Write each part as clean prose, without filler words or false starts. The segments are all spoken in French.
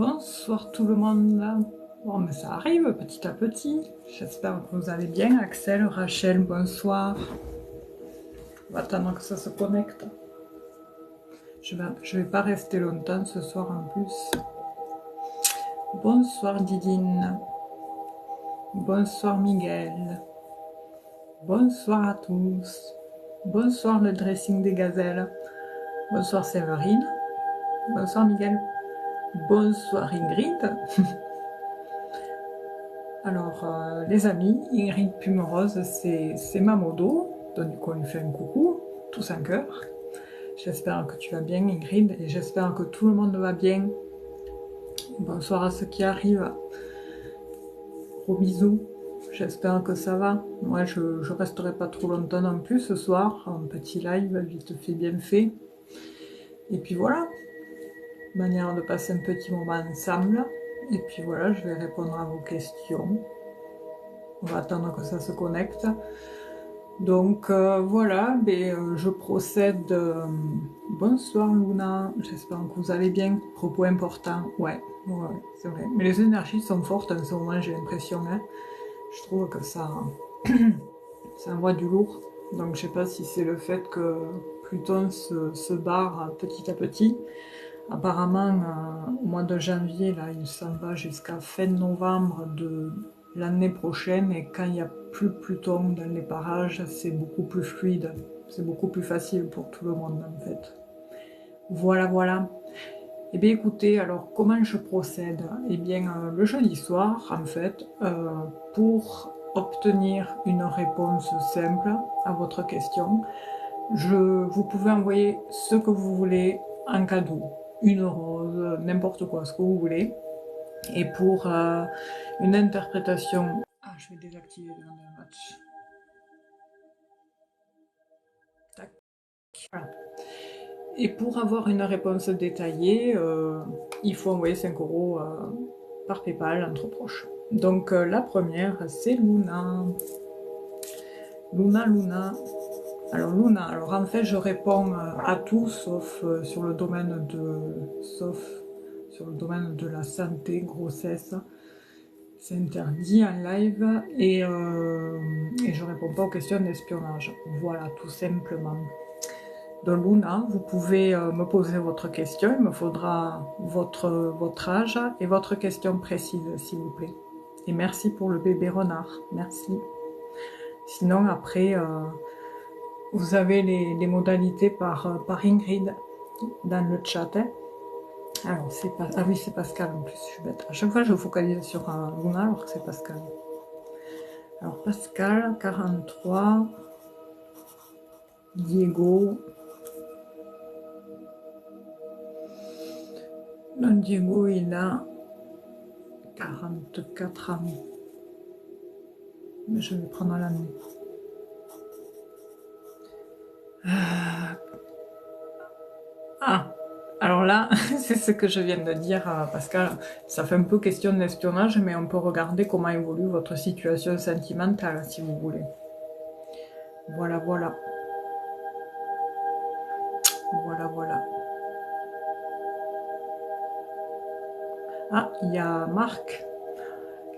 Bonsoir tout le monde. Bon, mais ça arrive petit à petit. J'espère que vous allez bien. Axel, Rachel, bonsoir. On va attendre que ça se connecte. Je vais pas rester longtemps ce soir en plus. Bonsoir Didine. Bonsoir Miguel. Bonsoir à tous. Bonsoir le dressing des gazelles. Bonsoir Séverine. Bonsoir Miguel. Bonsoir Ingrid. Alors, les amis, Ingrid Pumerose, c'est ma modo, donc du coup on lui fait un coucou, tous un cœur. J'espère que tu vas bien Ingrid, et j'espère que tout le monde va bien. Bonsoir à ceux qui arrivent. Gros bisous, j'espère que ça va. Moi je resterai pas trop longtemps non plus ce soir, un petit live vite fait bien fait. Et puis voilà, manière de passer un petit moment ensemble. Et puis voilà, je vais répondre à vos questions. On va attendre que ça se connecte. Donc voilà, je procède. Bonsoir Luna, j'espère que vous allez bien. Propos important, ouais, c'est vrai. Mais les énergies sont fortes en ce moment, j'ai l'impression. Hein. Je trouve que ça envoie du lourd. Donc je sais pas si c'est le fait que Pluton se barre petit à petit. Apparemment, au mois de janvier, là, il s'en va jusqu'à fin novembre de l'année prochaine, et quand il n'y a plus Pluton dans les parages, c'est beaucoup plus fluide, c'est beaucoup plus facile pour tout le monde en fait. Voilà, voilà. Eh bien écoutez, alors comment je procède? Eh bien le jeudi soir, en fait, pour obtenir une réponse simple à votre question, vous pouvez envoyer ce que vous voulez en cadeau. Une rose, n'importe quoi, ce que vous voulez. Et pour une interprétation... Ah, je vais désactiver le match. Tac. Voilà. Et pour avoir une réponse détaillée, il faut envoyer 5 € par PayPal entre proches. Donc la première, c'est Luna. Luna. Alors Luna, alors en fait je réponds à tout sauf sur le domaine de la santé, grossesse. C'est interdit en live, et je réponds pas aux questions d'espionnage. Voilà, tout simplement. Donc Luna, vous pouvez me poser votre question, il me faudra votre âge et votre question précise s'il vous plaît. Et merci pour le bébé renard, merci. Sinon après... vous avez les modalités par Ingrid dans le chat. Hein. Alors, c'est pas... Ah oui, c'est Pascal en plus, je suis bête. À chaque fois, je focalise sur Luna alors que c'est Pascal. Alors, Pascal, 43. Diego. Non, Diego, il a 44 ans. Mais je vais prendre l'année. Ah, alors là, c'est ce que je viens de dire, Pascal. Ça fait un peu question d'espionnage, mais on peut regarder comment évolue votre situation sentimentale, si vous voulez. Voilà, voilà. Voilà, voilà. Ah, il y a Marc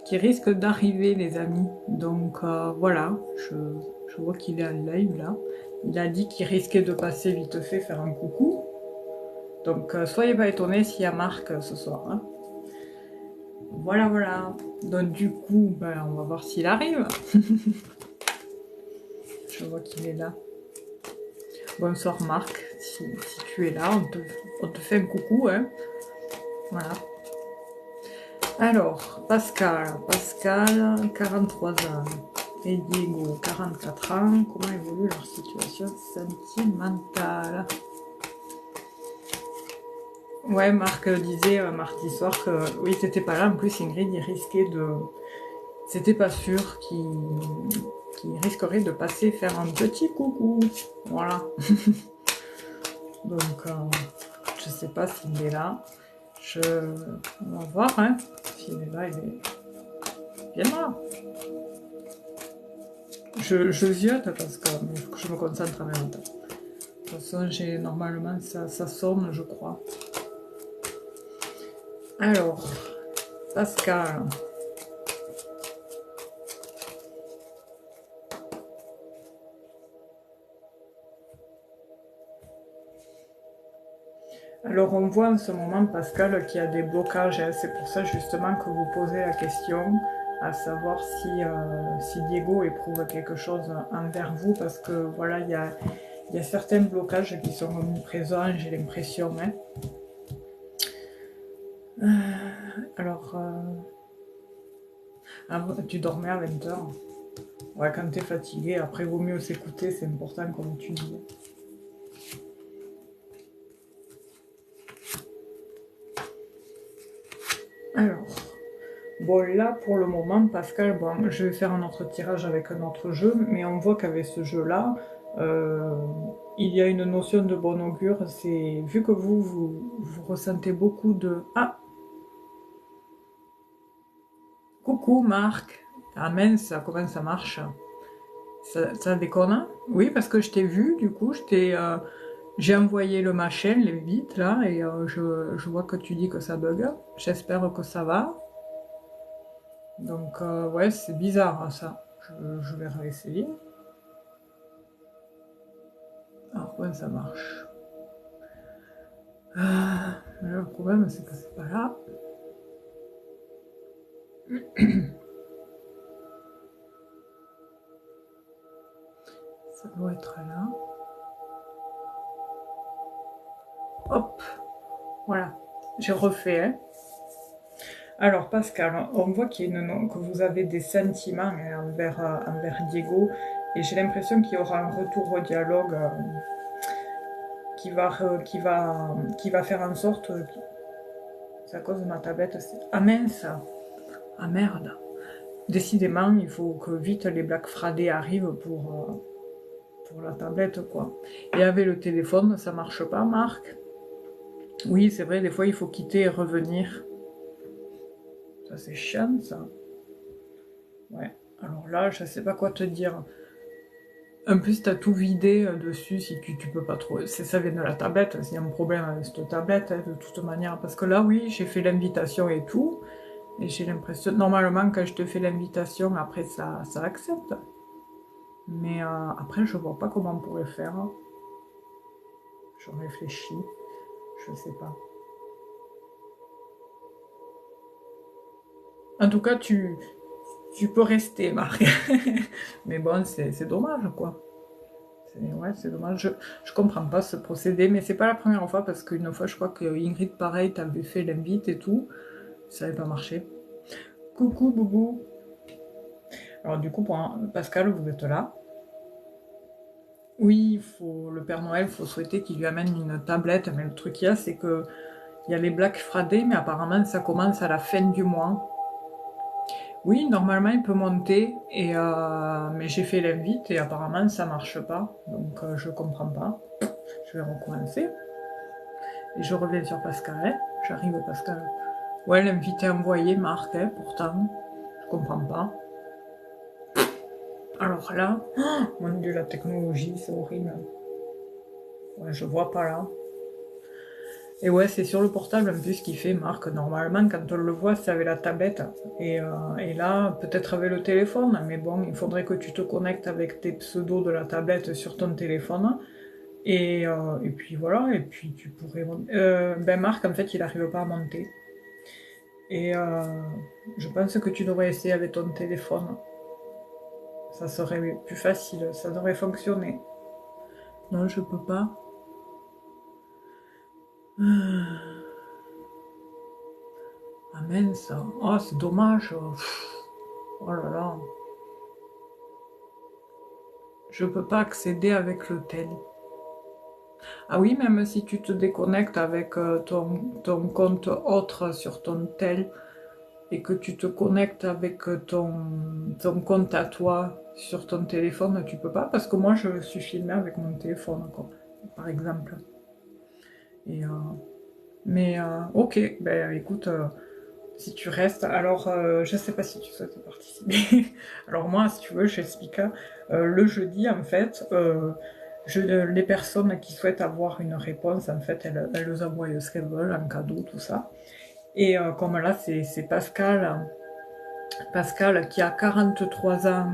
qui risque d'arriver, les amis. Donc voilà, je vois qu'il est en live là. Il a dit qu'il risquait de passer vite fait faire un coucou. Donc soyez pas étonnés s'il y a Marc ce soir. Hein. Voilà, voilà. Donc du coup, on va voir s'il arrive. Je vois qu'il est là. Bonsoir Marc, si tu es là, on te fait un coucou. Hein. Voilà. Alors, Pascal, 43 ans, et Diego, 44 ans, comment évolue leur situation sentimentale? Ouais, Marc disait mardi soir que, oui, t'étais pas là, en plus Ingrid, il risquait de... C'était pas sûr qu'il risquerait de passer faire un petit coucou, voilà. Donc, je sais pas s'il est là, on va voir, hein, s'il est là, il est bien là. Je ziote parce que faut que je me concentre en même temps. De toute façon, normalement, ça sonne, je crois. Alors, Pascal. Alors on voit en ce moment, Pascal, qu'il y a des blocages, hein. C'est pour ça justement que vous posez la question, à savoir si Diego éprouve quelque chose envers vous, parce que voilà, il y a certains blocages qui sont omniprésents, j'ai l'impression. Hein. Alors, tu dormais à 20h. Ouais, quand t'es fatigué, après vaut mieux s'écouter, c'est important comme tu dis. Alors, bon là pour le moment, Pascal, bon, je vais faire un autre tirage avec un autre jeu, mais on voit qu'avec ce jeu-là, il y a une notion de bon augure. C'est vu que vous ressentez beaucoup de... Ah, coucou Marc. Ah mince, comment ça marche? Ça déconne? Oui, parce que je t'ai vu, du coup, j'ai envoyé le machin, les bits là, et je vois que tu dis que ça bug. J'espère que ça va. Donc, ouais, c'est bizarre hein, ça. Je vais réessayer. Alors, comment ça marche? Le problème, c'est que c'est pas là. Ça doit être là. Hop, voilà. J'ai refait. Hein. Alors, Pascal, on voit que vous avez des sentiments hein, envers Diego, et j'ai l'impression qu'il y aura un retour au dialogue qui va faire en sorte... c'est à cause de ma tablette. Ah mince! Ah merde! Décidément, il faut que vite les Black Friday arrivent pour la tablette, quoi. Et avec le téléphone, ça marche pas, Marc? Oui, c'est vrai, des fois, il faut quitter et revenir. Ça, c'est chiant, ça. Ouais. Alors là, je sais pas quoi te dire. En plus, t'as tout vidé dessus si tu peux pas trouver. Ça vient de la tablette, s'il y a un problème avec cette tablette, hein, de toute manière. Parce que là, oui, j'ai fait l'invitation et tout. Et j'ai l'impression, normalement, quand je te fais l'invitation, après, ça accepte. Mais après, je vois pas comment on pourrait faire. Je réfléchis. Je sais pas. En tout cas, tu peux rester, Marc. Mais bon, c'est dommage, quoi. Ouais, c'est dommage. Je comprends pas ce procédé, mais c'est pas la première fois parce qu'une fois, je crois que Ingrid, pareil, t'avait fait l'invite et tout. Ça n'avait pas marché. Coucou, Boubou. Alors, du coup, Pascal, vous êtes là. Oui, le Père Noël, faut souhaiter qu'il lui amène une tablette. Mais le truc qu'il y a, c'est que il y a les Black Friday, mais apparemment, ça commence à la fin du mois. Oui, normalement, il peut monter, mais j'ai fait l'invite et apparemment, ça marche pas. Donc, je comprends pas. Je vais recommencer. Et je reviens sur Pascal. Hein. J'arrive, Pascal. Ouais, l'invité envoyé, Marc, hein, pourtant. Je comprends pas. Alors là, oh, mon dieu, la technologie, c'est horrible. Ouais, je vois pas là. Et ouais, c'est sur le portable en plus qu'il fait, Marc. Normalement, quand on le voit, c'est avec la tablette. Et là, peut-être avec le téléphone, mais bon, il faudrait que tu te connectes avec tes pseudos de la tablette sur ton téléphone. Et puis voilà, et puis tu pourrais... ben Marc, en fait, il n'arrive pas à monter. Et je pense que tu devrais essayer avec ton téléphone. Ça serait plus facile, ça devrait fonctionner. Non, je peux pas. Ah mince, oh c'est dommage. Oh là là. Je peux pas accéder avec le tel. Ah oui, même si tu te déconnectes avec ton compte autre sur ton tel et que tu te connectes avec ton compte à toi sur ton téléphone, tu peux pas parce que moi je suis filmée avec mon téléphone, quoi, par exemple. Et, ok, ben écoute, si tu restes, alors je sais pas si tu souhaites participer. Alors moi, si tu veux, j'explique. Le jeudi, en fait, les personnes qui souhaitent avoir une réponse, en fait, elles envoient ce qu'elles veulent, en cadeau, tout ça. Et comme là, c'est Pascal, Pascal qui a 43 ans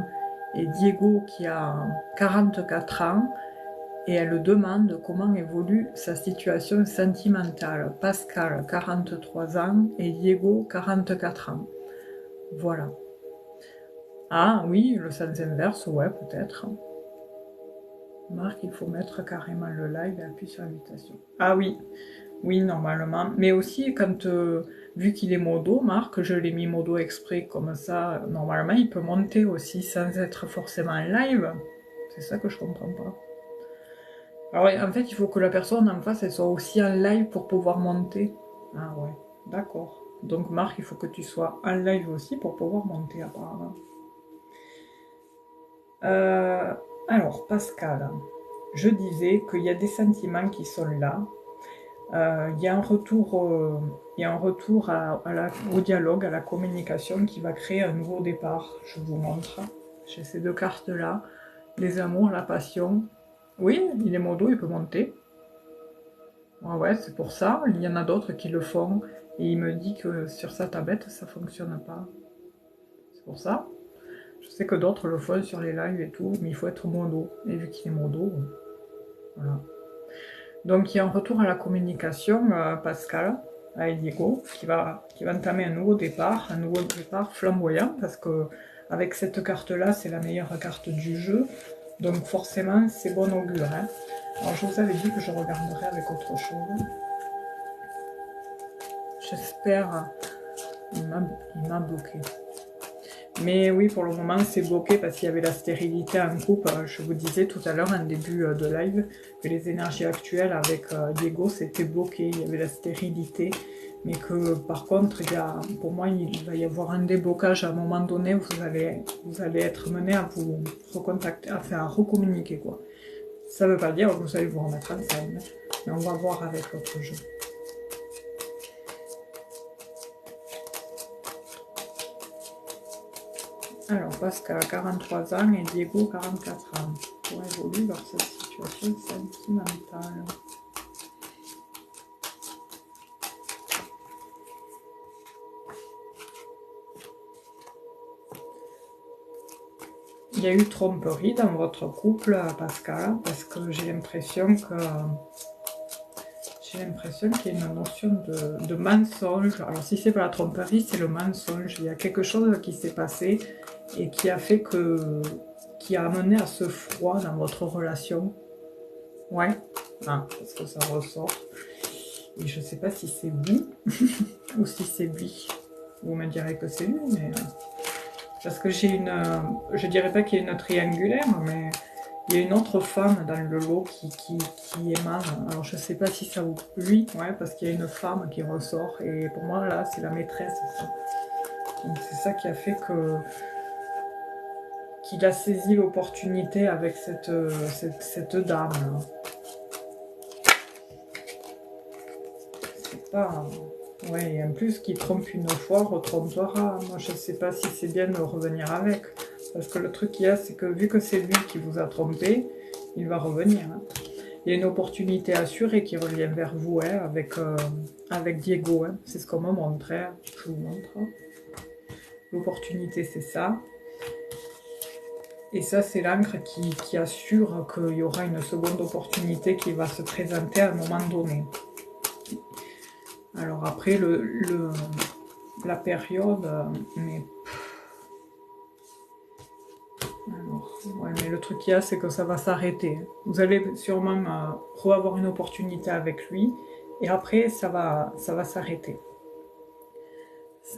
et Diego qui a 44 ans, et elle demande comment évolue sa situation sentimentale. Pascal, 43 ans, et Diego, 44 ans. Voilà. Ah oui, le sens inverse, ouais, peut-être. Marc, il faut mettre carrément le live et appuyer sur l'invitation. Ah oui, oui, normalement. Mais aussi, quand, vu qu'il est modo, Marc, je l'ai mis modo exprès, comme ça, normalement, il peut monter aussi sans être forcément en live. C'est ça que je comprends pas. Alors, en fait, il faut que la personne en face, elle soit aussi en live pour pouvoir monter. Ah ouais, d'accord. Donc, Marc, il faut que tu sois en live aussi pour pouvoir monter, apparemment. Alors, Pascal, je disais qu'il y a des sentiments qui sont là. Il y a un retour, au dialogue, à la communication qui va créer un nouveau départ. Je vous montre. J'ai ces deux cartes-là. Les amours, la passion. Oui, il est modo, il peut monter. Ouais, c'est pour ça. Il y en a d'autres qui le font. Et il me dit que sur sa tablette, ça fonctionne pas. C'est pour ça. Je sais que d'autres le font sur les lives et tout, mais il faut être modo. Et vu qu'il est modo, voilà. Donc il y a un retour à la communication, Pascal, avec Diego, qui va entamer un nouveau départ flamboyant, parce que avec cette carte-là, c'est la meilleure carte du jeu. Donc forcément, c'est bon augure. Hein. Alors je vous avais dit que je regarderai avec autre chose. J'espère... Il m'a bloqué. Mais oui, pour le moment, c'est bloqué parce qu'il y avait la stérilité en couple. Je vous disais tout à l'heure, en début de live, que les énergies actuelles avec Diego, c'était bloqué. Il y avait la stérilité. Mais que, par contre, pour moi, il va y avoir un déblocage à un moment donné où vous allez être mené à vous recontacter, à recommuniquer, quoi. Ça ne veut pas dire que vous allez vous remettre ensemble. Mais on va voir avec l'autre jeu. Alors, Pascal, 43 ans et Diego, 44 ans, pour évoluer dans cette situation sentimentale. Il y a eu tromperie dans votre couple, Pascal, parce que j'ai l'impression qu'il y a une notion de mensonge. Alors, si c'est pas la tromperie, c'est le mensonge. Il y a quelque chose qui s'est passé et qui a fait qui a amené à ce froid dans votre relation. Ouais, parce que ça ressort. Et je sais pas si c'est vous ou si c'est lui. Vous me direz que c'est lui, mais... Parce que j'ai je dirais pas qu'il y a une triangulaire, mais il y a une autre femme dans le lot qui émane. Alors je sais pas si ça vous... Lui, ouais, parce qu'il y a une femme qui ressort. Et pour moi, là, c'est la maîtresse, ça. Donc c'est ça qui a fait qu'il a saisi l'opportunité avec cette dame, là. C'est pas... Ouais, et en plus, qui trompe une fois, retrompera. Moi, je sais pas si c'est bien de revenir avec. Parce que le truc qu'il y a, c'est que vu que c'est lui qui vous a trompé, il va revenir. Hein. Il y a une opportunité assurée qui revient vers vous, hein, avec Diego. Hein. C'est ce qu'on me montre. Hein. Je vous montre. L'opportunité, c'est ça. Et ça, c'est l'encre qui assure qu'il y aura une seconde opportunité qui va se présenter à un moment donné. Alors après, la période, mais... Alors, ouais, mais le truc qu'il y a, c'est que ça va s'arrêter. Vous allez sûrement avoir une opportunité avec lui, et après, ça va s'arrêter.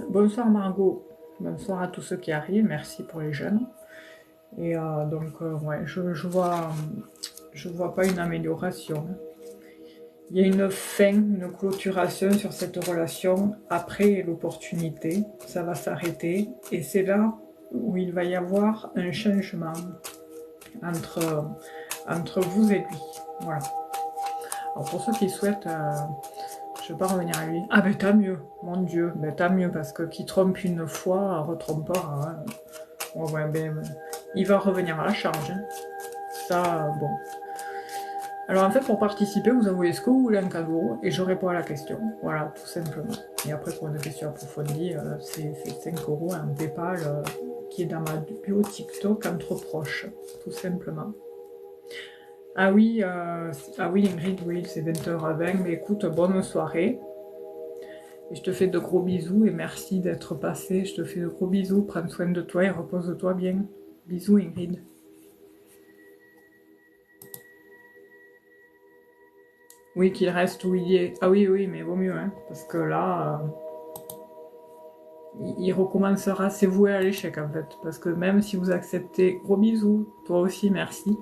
Bonsoir Margot, bonsoir à tous ceux qui arrivent, merci pour les jeunes. Et donc, ouais, je vois pas une amélioration. Il y a une fin, une clôturation sur cette relation après l'opportunité. Ça va s'arrêter. Et c'est là où il va y avoir un changement entre vous et lui. Voilà. Alors pour ceux qui souhaitent, je ne vais pas revenir à lui. Ah ben tant mieux, mon Dieu, ben tant mieux, parce que qui trompe une fois, retrompera. Hein. Ouais, ben, il va revenir à la charge. Hein. Ça, bon. Alors en fait, pour participer, vous envoyez ce que vous voulez en cadeau et je réponds à la question. Voilà, tout simplement. Et après, pour une question approfondie, c'est 5 € un PayPal qui est dans ma bio TikTok entre proches, tout simplement. Ah oui, Ingrid, oui, c'est 20h20, mais écoute, bonne soirée. Et je te fais de gros bisous et merci d'être passé. Je te fais de gros bisous, prends soin de toi et repose-toi bien. Bisous Ingrid. Oui, qu'il reste où il est. Ah oui, oui, mais vaut mieux, hein, parce que là, il recommencera, c'est voué à l'échec en fait. Parce que même si vous acceptez, gros bisous, toi aussi, merci.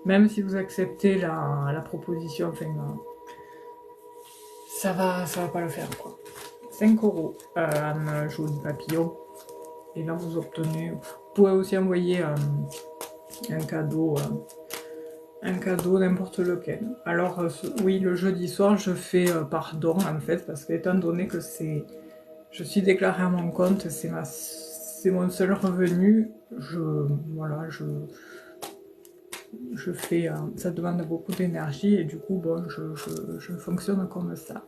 Même si vous acceptez la proposition, enfin, ça va pas le faire, quoi. 5 € en joli papillon. Et là, vous obtenez, vous pouvez aussi envoyer un cadeau n'importe lequel. Alors oui, le jeudi soir, je fais pardon en fait, parce que étant donné que je suis déclarée à mon compte, c'est mon seul revenu, voilà, je fais, ça demande beaucoup d'énergie et du coup, bon, je fonctionne comme ça.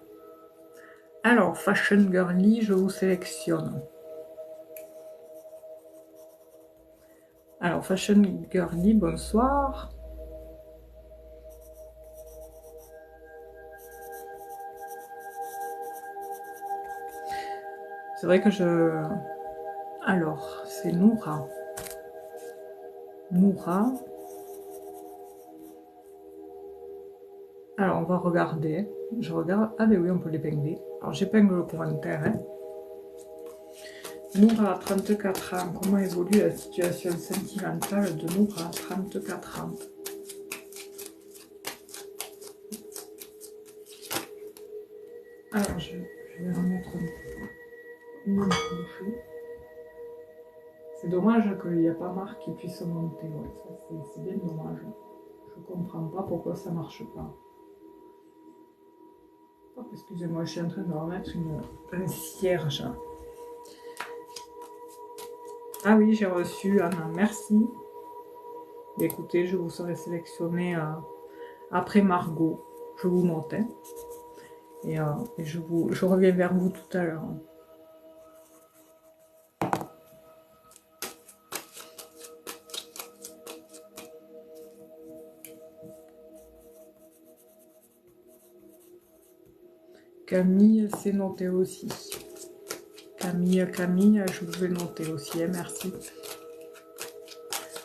Alors, Fashion Girly, je vous sélectionne. Alors, Fashion Girly, bonsoir. C'est vrai que alors, c'est Noura. Noura. Alors, on va regarder. Je regarde. Ah, ben oui, on peut l'épingler. Alors, j'épingle le commentaire. Hein. Noura, 34 ans. Comment évolue la situation sentimentale de Noura, 34 ans? Alors, je vais remettre une couche. C'est dommage qu'il n'y a pas Marc qui puisse monter. Ouais, ça, c'est bien dommage. Je comprends pas pourquoi ça marche pas. Oh, excusez-moi, je suis en train de remettre un cierge. Ah oui, j'ai reçu Anna, merci. Écoutez, je vous serai sélectionné après Margot. Je vous note. Hein. Et je reviens vers vous tout à l'heure. Camille, c'est noté aussi. Camille, je vous vais noter aussi, hein, merci.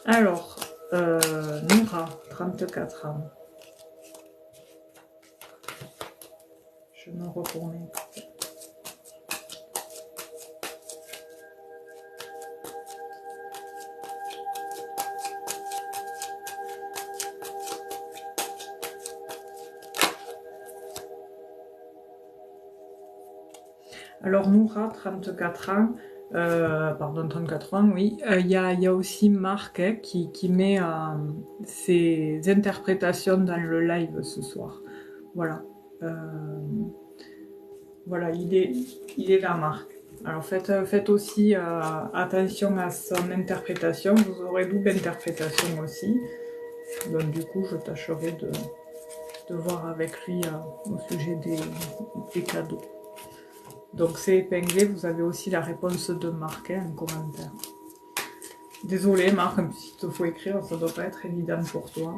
Alors, Noura, 34 ans. Je me retourne. Alors Noura, 34 ans, pardon, 34 ans, oui. Il y a aussi Marc hein, qui met ses interprétations dans le live ce soir. Voilà. Voilà, il est là, Marc. Alors faites aussi attention à son interprétation. Vous aurez double interprétation aussi. Donc du coup, je tâcherai de voir avec lui au sujet des cadeaux. Donc c'est épinglé, vous avez aussi la réponse de Marc, hein, en commentaire. Désolé Marc, s'il te faut écrire, ça doit pas être évident pour toi.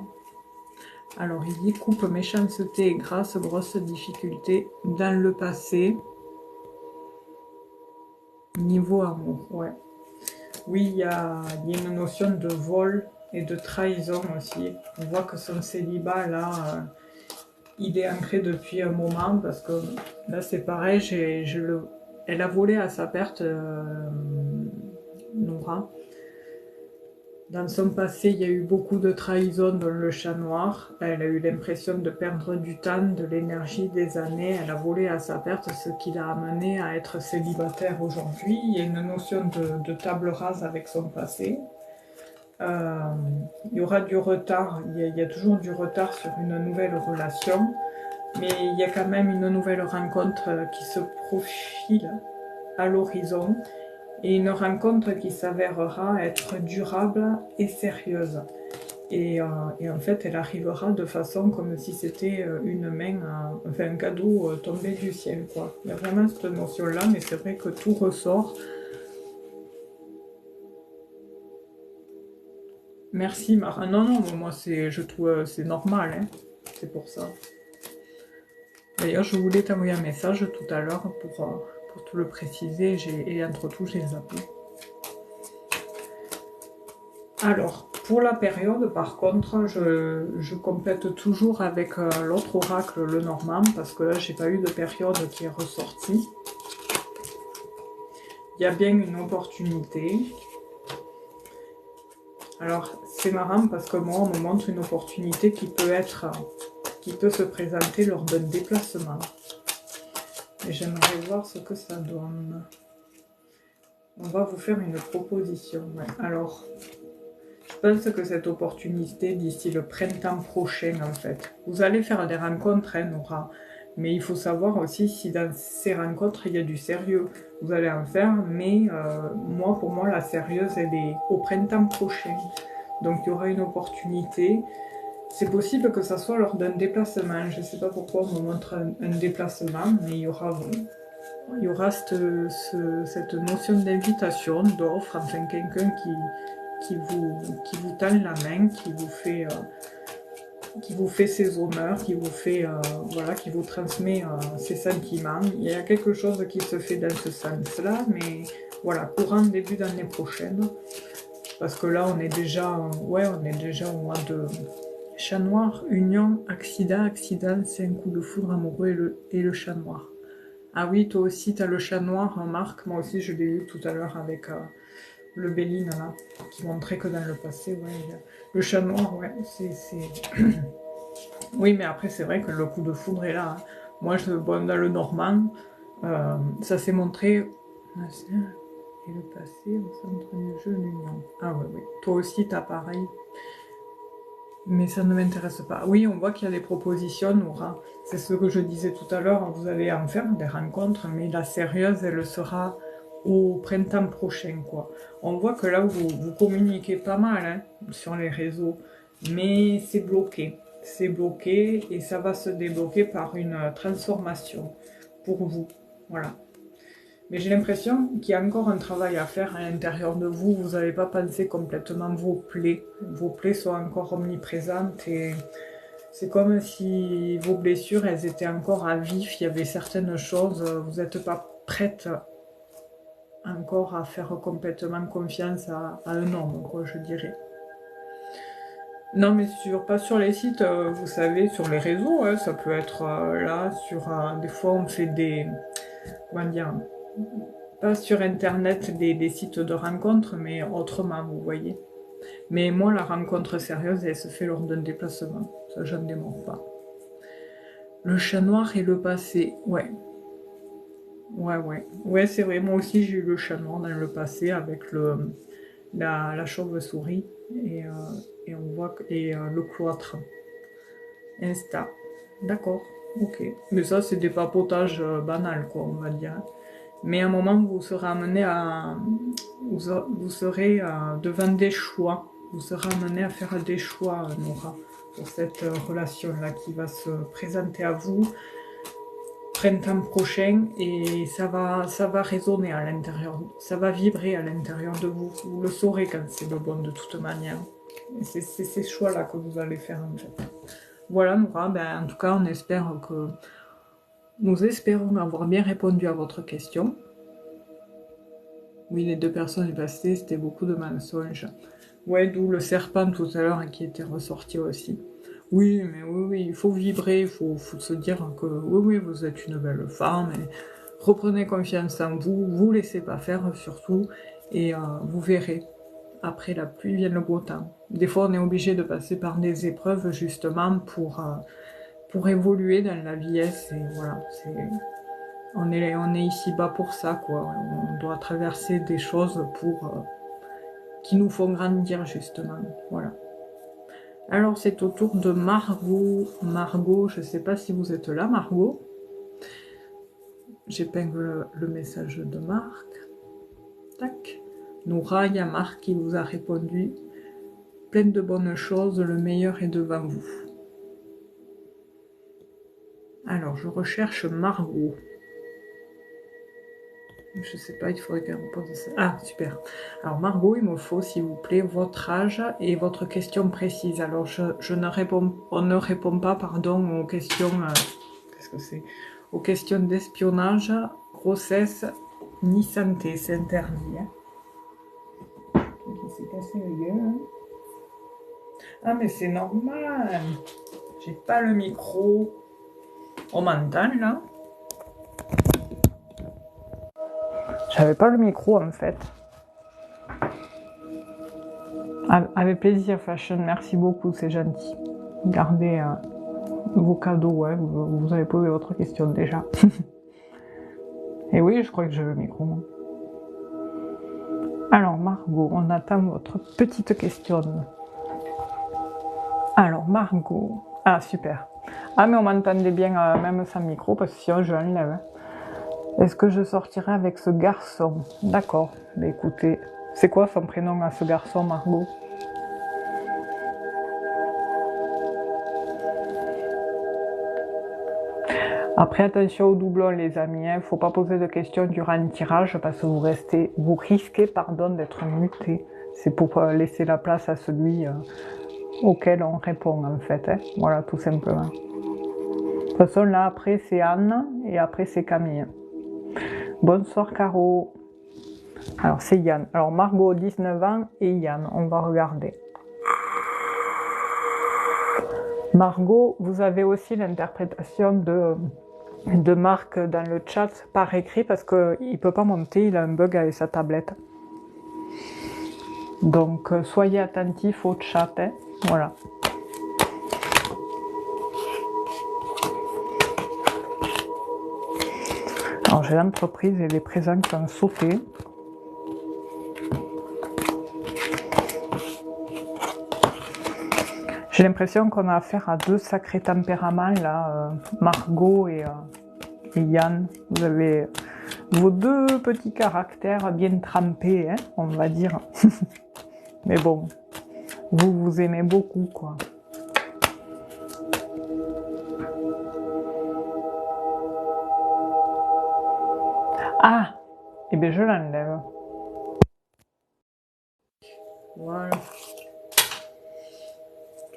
Alors il dit coupe méchanceté et grâce, grosse difficulté dans le passé. Niveau amour, ouais. Oui, il y a une notion de vol et de trahison aussi. On voit que son célibat là, il est ancré depuis un moment parce que là c'est pareil, elle a volé à sa perte, Noura. Dans son passé, il y a eu beaucoup de trahison dans le chat noir. Elle a eu l'impression de perdre du temps, de l'énergie, des années. Elle a volé à sa perte, ce qui l'a amenée à être célibataire aujourd'hui. Il y a une notion de table rase avec son passé. Il y aura du retard, il y a toujours du retard sur une nouvelle relation, mais il y a quand même une nouvelle rencontre qui se profile à l'horizon et une rencontre qui s'avérera être durable et sérieuse. Et en fait, elle arrivera de façon comme si c'était une main, enfin un cadeau tombé du ciel, quoi. Il y a vraiment cette notion-là, mais c'est vrai que tout ressort. Merci, Mara. Non, non, moi, je trouve c'est normal, hein. C'est pour ça. D'ailleurs, je voulais t'envoyer un message tout à l'heure pour te le préciser, et entre tout, j'ai zappé. Alors, pour la période, par contre, je complète toujours avec l'autre oracle, le Normand, parce que là, j'ai pas eu de période qui est ressortie. Il y a bien une opportunité. Alors, c'est marrant parce que moi, on me montre une opportunité qui peut se présenter lors d'un déplacement. Et j'aimerais voir ce que ça donne. On va vous faire une proposition. Ouais. Alors, je pense que cette opportunité, d'ici le printemps prochain, en fait, vous allez faire des rencontres, hein, Nora. Mais il faut savoir aussi si dans ces rencontres, il y a du sérieux. Vous allez en faire, mais pour moi, la sérieuse, elle est au printemps prochain. Donc, il y aura une opportunité. C'est possible que ça soit lors d'un déplacement. Je ne sais pas pourquoi on me montre un déplacement, mais il y aura cette notion d'invitation, d'offre, enfin quelqu'un qui vous tend la main, qui vous fait ses honneurs, qui vous fait, voilà, qui vous transmet ses sentiments. Il y a quelque chose qui se fait dans ce sens-là, mais voilà, courant début d'année prochaine, parce que là on est déjà au mois de chat noir, union, accident, c'est un coup de foudre amoureux et le chat noir. Ah oui, toi aussi, t'as le chat noir, hein, Marc. Moi aussi, je l'ai eu tout à l'heure avec le Béline, là, qui montrait que dans le passé, ouais, le chat noir, ouais, c'est... Oui, mais après, c'est vrai que le coup de foudre est là. Hein. Moi, bon, dans le Normand, ça s'est montré... Et le passé, au centre du jeu, l'union. Ah ouais, oui. Toi aussi, t'as pareil. Mais ça ne m'intéresse pas. Oui, on voit qu'il y a des propositions, Nora. C'est ce que je disais tout à l'heure, vous allez en faire des rencontres, mais la sérieuse, elle sera au printemps prochain, quoi. On voit que là, vous communiquez pas mal hein, sur les réseaux, mais c'est bloqué. C'est bloqué et ça va se débloquer par une transformation pour vous. Voilà. Mais j'ai l'impression qu'il y a encore un travail à faire à l'intérieur de vous. Vous n'avez pas pensé complètement vos plaies. Vos plaies sont encore omniprésentes et c'est comme si vos blessures, elles étaient encore à vif. Il y avait certaines choses, vous n'êtes pas prête encore à faire complètement confiance à un homme, quoi, je dirais. Non, mais pas sur les sites, vous savez, sur les réseaux, hein, ça peut être là, des fois on fait comment dire, pas sur internet des sites de rencontres, mais autrement, vous voyez. Mais moi, la rencontre sérieuse, elle se fait lors d'un déplacement. Ça, j'en démords pas. Le chat noir et le passé, ouais. Ouais. Ouais, c'est vrai, moi aussi j'ai eu le chat noir dans le passé avec la chauve-souris et on voit le cloître. Insta. D'accord, ok. Mais ça, c'est des papotages banals, quoi, on va dire. Mais à un moment, vous serez amené à... Vous serez devant des choix. Vous serez amené à faire des choix, Nora, pour cette relation-là qui va se présenter à vous printemps prochain et ça va résonner à l'intérieur, ça va vibrer à l'intérieur de vous. Vous le saurez quand c'est le bon de toute manière. C'est ces choix-là que vous allez faire en fait. Voilà, Nora, en tout cas, nous espérons avoir bien répondu à votre question. Oui, les deux personnes du passé, c'était beaucoup de mensonges. Ouais, d'où le serpent tout à l'heure qui était ressorti aussi. Oui, mais oui, il faut vibrer, il faut se dire que oui, vous êtes une belle femme, et reprenez confiance en vous, vous laissez pas faire surtout, et vous verrez. Après la pluie vient le beau temps. Des fois, on est obligé de passer par des épreuves justement pour évoluer dans la vieillesse, et voilà, on est ici bas pour ça, quoi. On doit traverser des choses qui nous font grandir, justement. Voilà. Alors, c'est au tour de Margot. Margot, je ne sais pas si vous êtes là, Margot. J'épingle le message de Marc. Tac. Noura, il y a Marc qui vous a répondu. plein de bonnes choses, le meilleur est devant vous. Alors, je recherche Margot. Je sais pas, il faudrait qu'elle repose ça. Ah, super. Alors, Margot, il me faut, s'il vous plaît, votre âge et votre question précise. Alors, on ne répond pas, pardon, aux questions... qu'est-ce que c'est? Aux questions d'espionnage, grossesse, ni santé. C'est interdit. Hein. Il s'est cassé le gueule. Hein. Ah, mais c'est normal. J'ai pas le micro. On m'entend, là? J'avais pas le micro en fait. Avec plaisir, Fashion, merci beaucoup, c'est gentil. Gardez vos cadeaux, ouais, vous avez posé votre question déjà. Et oui, je crois que j'ai le micro. Alors, Margot, on attend votre petite question. Alors, Margot. Ah, super. Ah, mais on m'entendait bien même sans micro, parce que sinon je l'enlève. Est-ce que je sortirai avec ce garçon? D'accord. Mais écoutez, c'est quoi son prénom à ce garçon, Margot? Après, attention aux doublons, les amis. Hein. Faut pas poser de questions durant le tirage parce que vous risquez, d'être muté. C'est pour laisser la place à celui auquel on répond, en fait. Hein. Voilà, tout simplement. De toute façon, là, après, c'est Anne et après, c'est Camille. Bonsoir, Caro. Alors, c'est Yann. Alors, Margot, 19 ans, et Yann. On va regarder. Margot, vous avez aussi l'interprétation de Marc dans le chat par écrit parce qu'il ne peut pas monter, il a un bug avec sa tablette. Donc, soyez attentifs au chat. Hein. Voilà. Alors, j'ai l'entreprise et les présents qui ont sauté. J'ai l'impression qu'on a affaire à deux sacrés tempéraments, là, Margot et Yann. Vous avez vos deux petits caractères bien trempés, hein, on va dire. Mais bon, vous aimez beaucoup, quoi. Ah, eh bien je l'enlève. Voilà.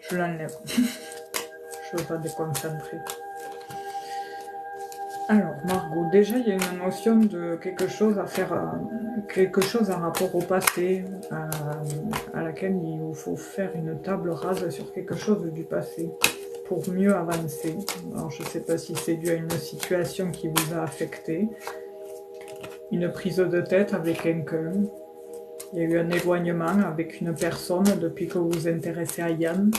Je l'enlève. Je ne veux pas déconcentrer. Alors, Margot, déjà, il y a une notion de quelque chose à faire, quelque chose en rapport au passé, à laquelle il vous faut faire une table rase sur quelque chose du passé pour mieux avancer. Alors, je ne sais pas si c'est dû à une situation qui vous a affecté, une prise de tête avec quelqu'un, il y a eu un éloignement avec une personne depuis que vous vous intéressez à Yann.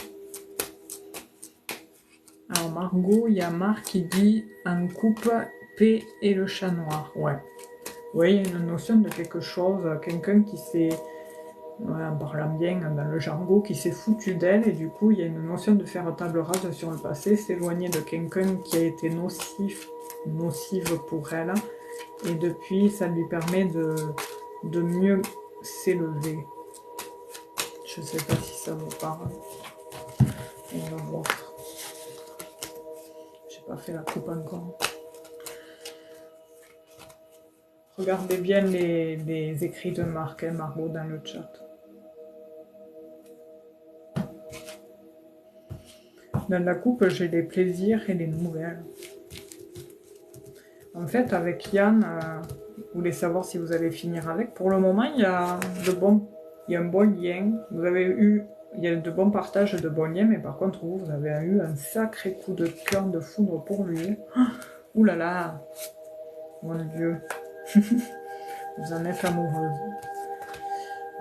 Alors Margot, il y a Marc qui dit en coupe P et le chat noir. Ouais. Oui, il y a une notion de quelque chose, quelqu'un qui s'est, ouais, en parlant bien dans le jargon, qui s'est foutu d'elle et du coup il y a une notion de faire table rase sur le passé, s'éloigner de quelqu'un qui a été nocive pour elle et depuis ça lui permet de mieux s'élever. Je sais pas si ça vous parle. On va voir. Pas fait la coupe encore. Regardez bien les écrits de Marc et Margot dans le chat. Dans la coupe, j'ai les plaisirs et les nouvelles. En fait, avec Yann, vous voulez savoir si vous allez finir avec. Pour le moment, il y a un bon lien. Il y a de bons partages, de bons liens, mais par contre, vous avez eu un sacré coup de cœur, de foudre pour lui. Ouh là là, mon Dieu. Vous en êtes amoureuse.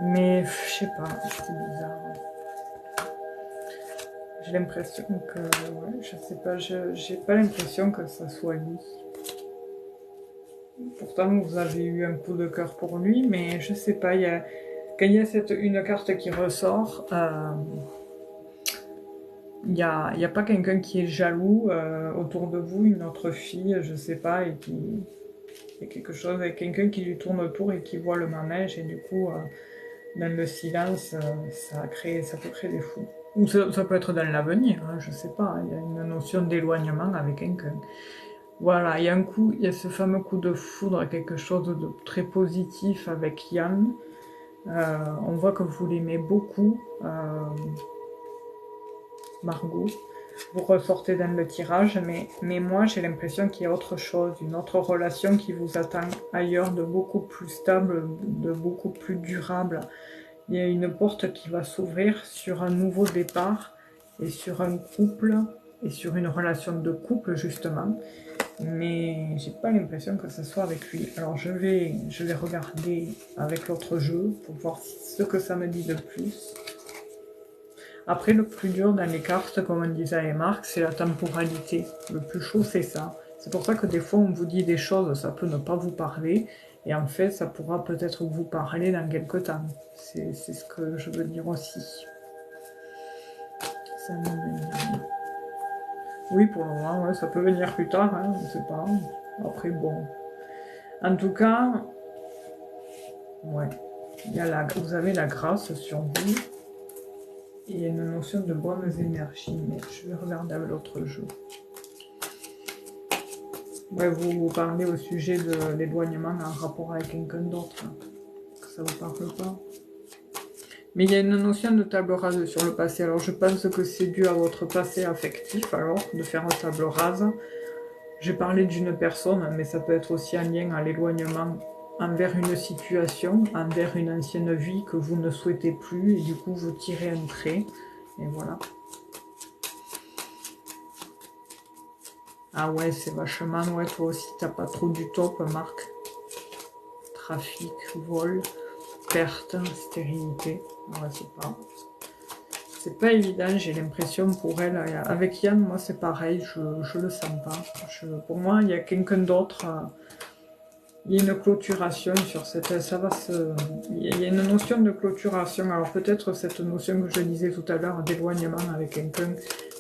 Mais je sais pas, c'est bizarre. J'ai l'impression que, ouais, je sais pas, j'ai pas l'impression que ça soit lui. Pourtant, vous avez eu un coup de cœur pour lui, mais je sais pas, quand il y a une carte qui ressort, il n'y a pas quelqu'un qui est jaloux autour de vous, une autre fille, je sais pas, et qui... Il y a quelque chose avec quelqu'un qui lui tourne autour et qui voit le manège, et du coup, dans le silence, ça peut créer des fous. Ou ça peut être dans l'avenir, hein, je sais pas, il y a une notion d'éloignement avec quelqu'un. Voilà, il y a ce fameux coup de foudre, quelque chose de très positif avec Yann. On voit que vous l'aimez beaucoup, Margot. Vous ressortez dans le tirage, mais moi j'ai l'impression qu'il y a autre chose, une autre relation qui vous attend ailleurs, de beaucoup plus stable, de beaucoup plus durable. Il y a une porte qui va s'ouvrir sur un nouveau départ et sur un couple et sur une relation de couple justement. Mais j'ai pas l'impression que ce soit avec lui. Alors je vais regarder avec l'autre jeu pour voir ce que ça me dit de plus. Après, le plus dur dans les cartes, comme on disait avec Marc, c'est la temporalité. Le plus chaud, c'est ça. C'est pour ça que des fois, on vous dit des choses, ça peut ne pas vous parler, et en fait, ça pourra peut-être vous parler dans quelques temps. C'est ce que je veux dire aussi. Ça oui, pour le moment, ouais, ça peut venir plus tard, hein, je ne sais pas. Après, bon. En tout cas, ouais, vous avez la grâce sur vous. Il y a une notion de bonnes énergies, mais je vais regarder avec l'autre jeu. Ouais, vous parlez au sujet de l'éloignement en rapport avec quelqu'un d'autre, hein, que ça vous parle pas. Mais il y a une notion de table rase sur le passé, alors je pense que c'est dû à votre passé affectif, alors, de faire une table rase. J'ai parlé d'une personne, mais ça peut être aussi un lien à l'éloignement envers une situation, envers une ancienne vie que vous ne souhaitez plus, et du coup vous tirez un trait, et voilà. Ah ouais, c'est vachement, ouais, toi aussi t'as pas trop du top, Marc. Trafic, vol, perte, stérilité, ouais, c'est pas évident, j'ai l'impression pour elle. Avec Yann, moi c'est pareil, je le sens pas. Pour moi, il y a quelqu'un d'autre. Il y a une clôturation sur cette... Il y a une notion de clôturation. Alors peut-être cette notion que je disais tout à l'heure d'éloignement avec quelqu'un,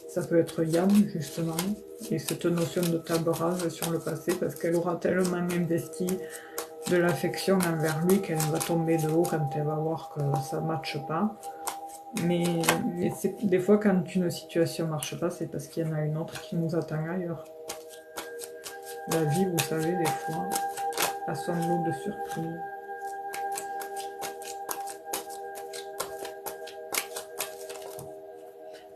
ça peut être Yann, justement. Et cette notion de table rase sur le passé, parce qu'elle aura tellement investi de l'affection envers lui qu'elle va tomber de haut quand elle va voir que ça ne matche pas. Mais des fois, quand une situation ne marche pas, c'est parce qu'il y en a une autre qui nous attend ailleurs. La vie, vous savez, des fois, a son lot de surprises.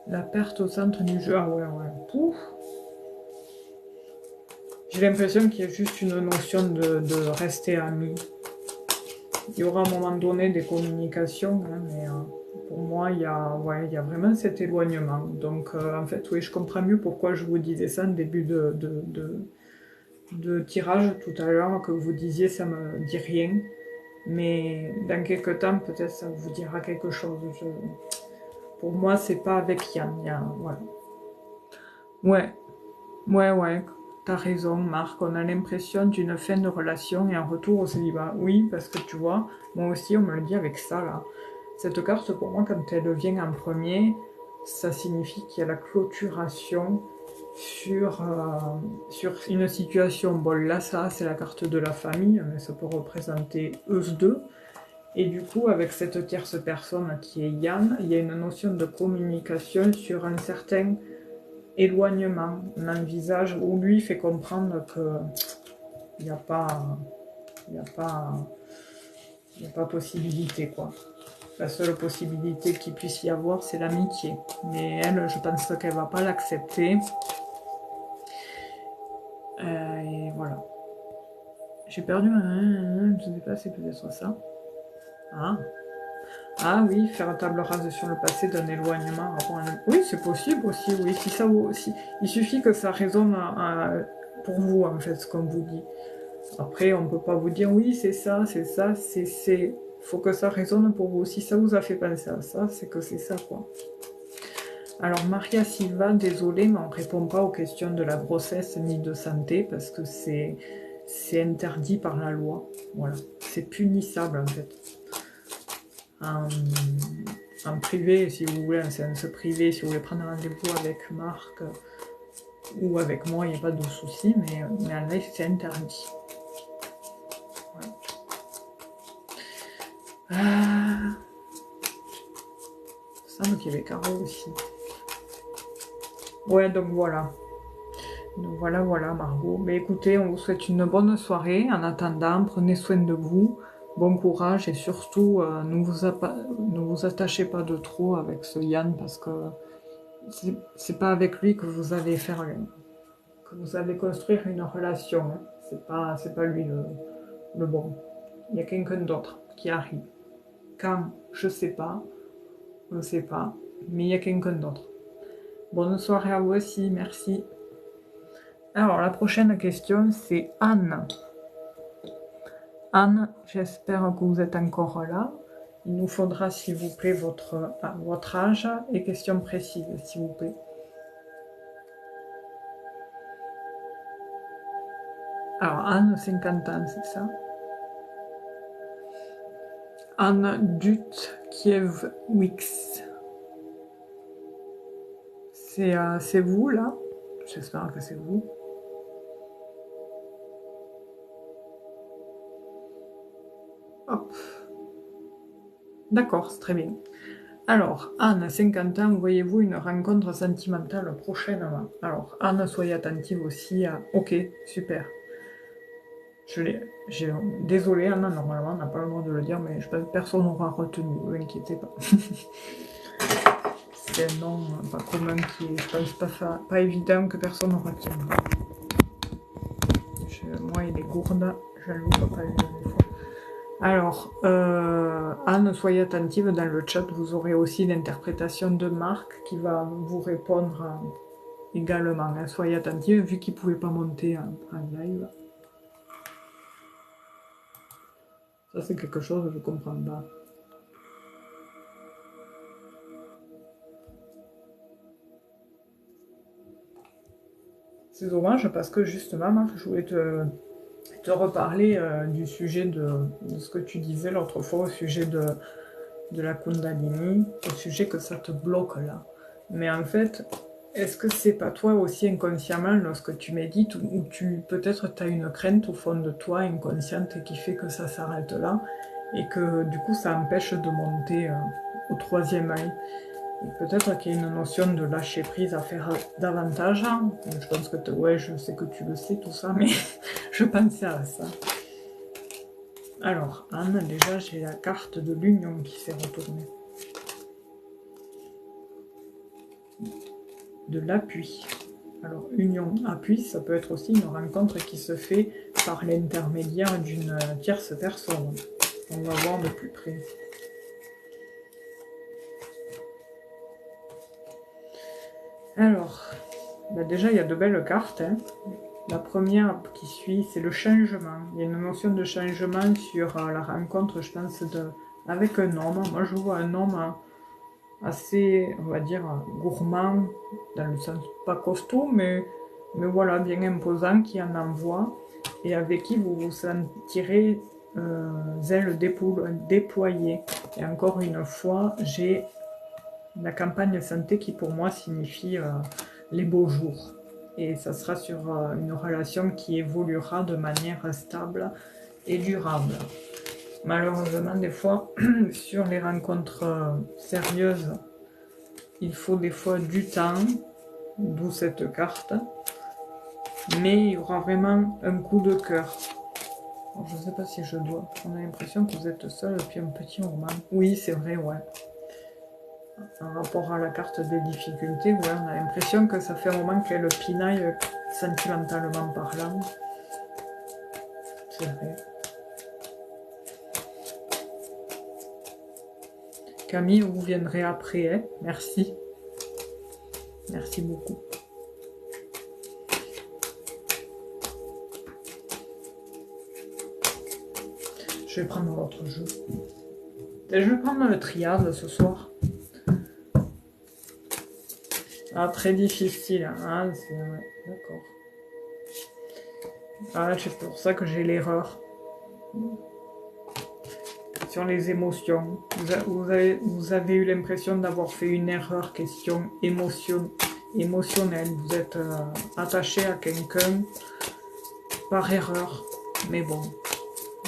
La perte au centre du jeu, ah ouais, ouais. Pouf. J'ai l'impression qu'il y a juste une notion de rester amis. Il y aura à un moment donné des communications, hein, mais pour moi, il y a vraiment cet éloignement. Donc, en fait, oui, je comprends mieux pourquoi je vous disais ça en début de tirage tout à l'heure, que vous disiez ça me dit rien. Mais dans quelques temps, peut-être ça vous dira quelque chose. Pour moi, c'est pas avec Yann. Voilà. Ouais, t'as raison, Marc. On a l'impression d'une fin de relation et un retour au célibat. Oui, parce que tu vois, moi aussi, on me le dit avec ça, là. Cette carte, pour moi, quand elle vient en premier, ça signifie qu'il y a la clôturation sur une situation. Bon, là, ça, c'est la carte de la famille, mais ça peut représenter eux deux. Et du coup, avec cette tierce personne qui est Yann, il y a une notion de communication sur un certain éloignement. On envisage, où lui fait comprendre que il n'y a pas possibilité, quoi. La seule possibilité qu'il puisse y avoir, c'est l'amitié. Mais elle, je pense qu'elle va pas l'accepter. Et voilà. J'ai perdu un... Je ne sais pas, c'est peut-être ça. Ah oui, faire table rase sur le passé d'un éloignement. Oui, c'est possible aussi, oui. Si ça aussi, il suffit que ça résonne pour vous, en fait, ce qu'on vous dit. Après, on ne peut pas vous dire oui, c'est ça, c'est... Faut que ça résonne pour vous. Si ça vous a fait penser à ça, c'est que c'est ça, quoi. Alors, Maria Silva, désolée, mais on ne répond pas aux questions de la grossesse ni de santé, parce que c'est interdit par la loi. Voilà. C'est punissable, en fait. En privé, si vous voulez, en séance privée, si vous voulez prendre rendez-vous avec Marc ou avec moi, il n'y a pas de souci, mais en live, c'est interdit. Voilà. Anne qui avait carreau aussi. Ouais, donc voilà. Donc voilà, voilà Margot. Mais écoutez, on vous souhaite une bonne soirée. En attendant, prenez soin de vous. Bon courage et surtout, ne vous attachez pas de trop avec ce Yann parce que c'est pas avec lui que vous allez que vous allez construire une relation. Hein. C'est pas lui le bon. Il y a quelqu'un d'autre qui arrive. Quand, je sais pas, on ne sait pas, mais il y a quelqu'un d'autre. Bonne soirée à vous aussi, merci. Alors, la prochaine question, c'est Anne. Anne, j'espère que vous êtes encore là. Il nous faudra, s'il vous plaît, votre âge et questions précises, s'il vous plaît. Alors, Anne, 50 ans, c'est ça? Anne Dutkiewicz. C'est vous, là? J'espère que c'est vous. Hop. D'accord, c'est très bien. Alors, Anne, 50 ans, voyez-vous une rencontre sentimentale prochainement? Alors, Anne, soyez attentive aussi à... Ok, super. Désolée, Anne, normalement, on n'a pas le droit de le dire, mais je pense que personne n'aura retenu, ne vous inquiétez pas. C'est un nom pas commun qui est, je pense, pas évident que personne ne retiendra. Moi, il est gourde, je ne l'ouvre pas une fois. Alors, Anne, soyez attentive, dans le chat, vous aurez aussi l'interprétation de Marc qui va vous répondre également. Hein. Soyez attentive, vu qu'il ne pouvait pas monter en live. Ça, c'est quelque chose que je ne comprends pas. C'est dommage parce que justement, Marc, je voulais te reparler du sujet de ce que tu disais l'autre fois au sujet de la Kundalini, au sujet que ça te bloque là. Mais en fait, est-ce que c'est pas toi aussi inconsciemment lorsque tu médites ou peut-être tu as une crainte au fond de toi inconsciente qui fait que ça s'arrête là et que du coup ça empêche de monter au troisième œil. Peut-être qu'il y a une notion de lâcher prise à faire davantage. Je pense que ouais, je sais que tu le sais tout ça, mais je pensais à ça. Alors, Anne, déjà j'ai la carte de l'union qui s'est retournée. De l'appui. Alors, union, appui, ça peut être aussi une rencontre qui se fait par l'intermédiaire d'une tierce personne. On va voir de plus près. Alors, bah déjà il y a de belles cartes. Hein. La première qui suit, c'est le changement. Il y a une notion de changement sur la rencontre, je pense, avec un homme. Moi, je vois un homme assez, on va dire, gourmand, dans le sens pas costaud, mais voilà, bien imposant, qui en envoie, et avec qui vous vous sentirez ailes déployées. Et encore une fois, j'ai la campagne santé qui pour moi signifie les beaux jours. Et ça sera sur une relation qui évoluera de manière stable et durable. Malheureusement, des fois, sur les rencontres sérieuses, il faut des fois du temps, d'où cette carte. Mais il y aura vraiment un coup de cœur. Alors, je ne sais pas si je dois. On a l'impression que vous êtes seul et puis un petit roman. Oui, c'est vrai, ouais. En rapport à la carte des difficultés, ouais, on a l'impression que ça fait un moment qu'elle pinaille sentimentalement parlant. C'est vrai. Camille, vous viendrez après, hein. Merci. Merci beaucoup. Je vais prendre l'autre jeu. Je vais prendre le triade ce soir. Ah, très difficile. Ah, c'est... Ouais, d'accord. Ah, c'est pour ça que j'ai l'erreur. Sur les émotions. Vous avez eu l'impression d'avoir fait une erreur, question émotionnelle. Vous êtes attaché à quelqu'un par erreur. Mais bon,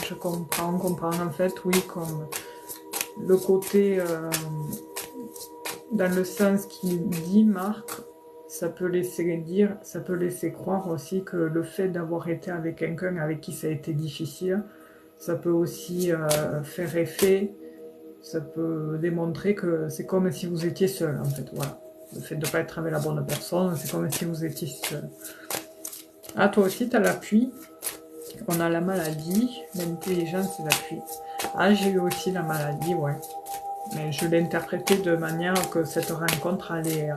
je comprends. En fait, oui, comme le côté dans le sens qu'il dit, Marc, ça peut laisser croire aussi que le fait d'avoir été avec quelqu'un avec qui ça a été difficile, ça peut aussi faire effet, ça peut démontrer que c'est comme si vous étiez seul, en fait, voilà. Le fait de ne pas être avec la bonne personne, c'est comme si vous étiez seul. Ah, toi aussi, tu as l'appui. On a la maladie, l'intelligence et l'appui. Ah, j'ai eu aussi la maladie, ouais. Mais je l'ai interprété de manière que cette rencontre allait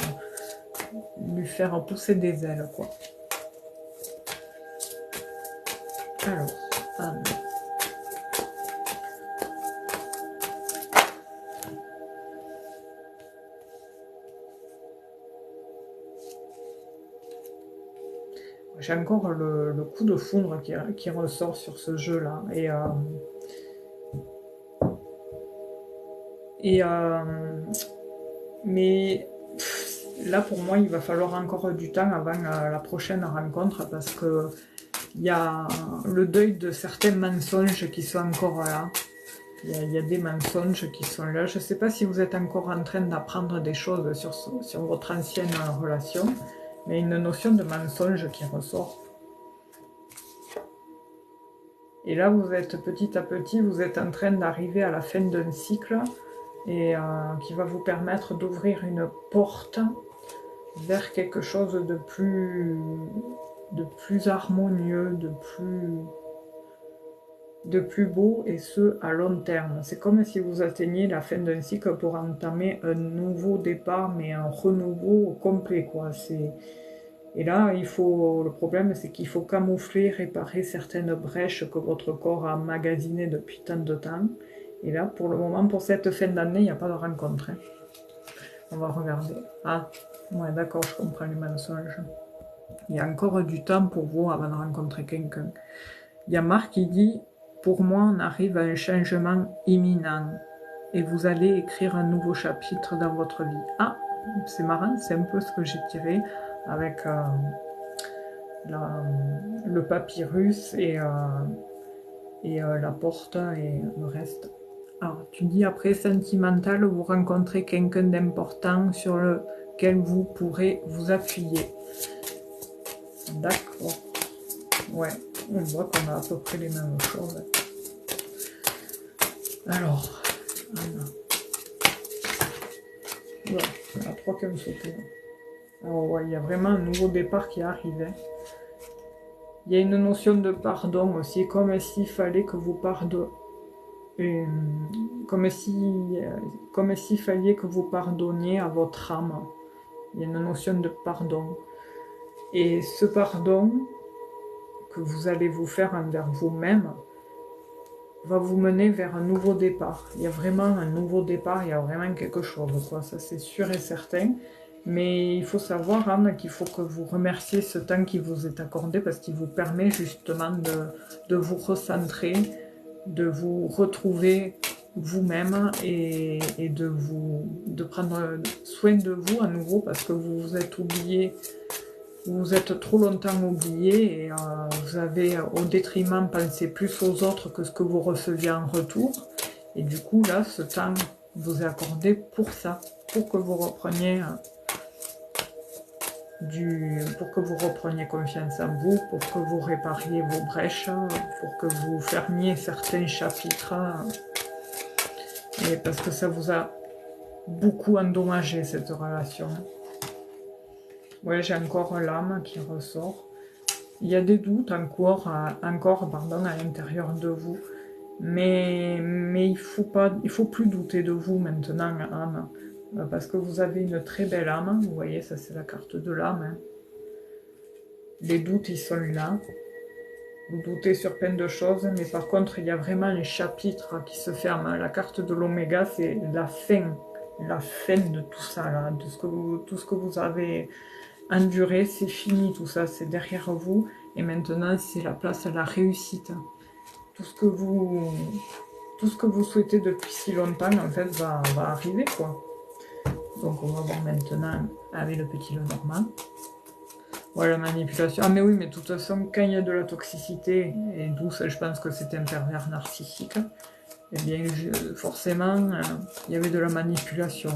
lui faire pousser des ailes, quoi. Alors, Anne. J'ai encore le coup de foudre qui ressort sur ce jeu-là. Mais là, pour moi, il va falloir encore du temps avant la prochaine rencontre parce que il y a le deuil de certains mensonges qui sont encore là. Il y a des mensonges qui sont là. Je ne sais pas si vous êtes encore en train d'apprendre des choses sur votre ancienne relation, mais une notion de mensonge qui ressort. Et là, vous êtes petit à petit, vous êtes en train d'arriver à la fin d'un cycle et qui va vous permettre d'ouvrir une porte vers quelque chose de plus harmonieux, de plus beau, et ce, à long terme. C'est comme si vous atteigniez la fin d'un cycle pour entamer un nouveau départ, mais un renouveau complet, quoi. Et là, le problème, c'est qu'il faut camoufler, réparer certaines brèches que votre corps a emmagasinées depuis tant de temps. Et là, pour le moment, pour cette fin d'année, il n'y a pas de rencontre. Hein. On va regarder. Ah, ouais, d'accord, je comprends les mensonges. Il y a encore du temps pour vous avant de rencontrer quelqu'un. Il y a Marc qui dit « Pour moi, on arrive à un changement imminent et vous allez écrire un nouveau chapitre dans votre vie. » Ah, c'est marrant, c'est un peu ce que j'ai tiré avec le papyrus et la porte et le reste. Alors, tu dis après sentimental, vous rencontrez quelqu'un d'important sur lequel vous pourrez vous appuyer. D'accord. Ouais, on voit qu'on a à peu près les mêmes choses. Alors, voilà, il y en a 3 qui me sautent. Alors ouais, il y a vraiment un nouveau départ qui arrive. Il y a une notion de pardon aussi, comme s'il fallait que vous pardonniez. Comme s'il fallait que vous pardonniez à votre âme. Il y a une notion de pardon. Et ce pardon que vous allez vous faire envers vous-même va vous mener vers un nouveau départ. Il y a vraiment un nouveau départ, il y a vraiment quelque chose, quoi. Ça c'est sûr et certain. Mais il faut savoir, Anne, qu'il faut que vous remerciez ce temps qui vous est accordé parce qu'il vous permet justement de vous recentrer, de vous retrouver vous-même et de prendre soin de vous à nouveau parce que vous vous êtes oublié, vous vous êtes trop longtemps oublié et vous avez au détriment pensé plus aux autres que ce que vous receviez en retour. Et du coup là, ce temps vous est accordé pour ça, pour que vous repreniez confiance en vous, pour que vous répariez vos brèches, pour que vous fermiez certains chapitres, et parce que ça vous a beaucoup endommagé cette relation. Ouais, j'ai encore l'âme qui ressort. Il y a des doutes encore à l'intérieur de vous, mais il faut plus douter de vous maintenant, âme. Parce que vous avez une très belle âme, vous voyez, ça c'est la carte de l'âme. Hein. Les doutes, ils sont là. Vous doutez sur plein de choses, mais par contre, il y a vraiment les chapitres qui se ferment. La carte de l'oméga, c'est la fin de tout ça, là, de tout ce que vous avez enduré, c'est fini, tout ça, c'est derrière vous. Et maintenant, c'est la place à la réussite. Tout ce que vous souhaitez depuis si longtemps, en fait, va arriver, quoi. Donc on va voir maintenant avec le petit Lenormand. Voilà, la manipulation. Ah mais oui, mais de toute façon, quand il y a de la toxicité, et d'où ça, je pense que c'est un pervers narcissique, eh bien forcément, il y avait de la manipulation.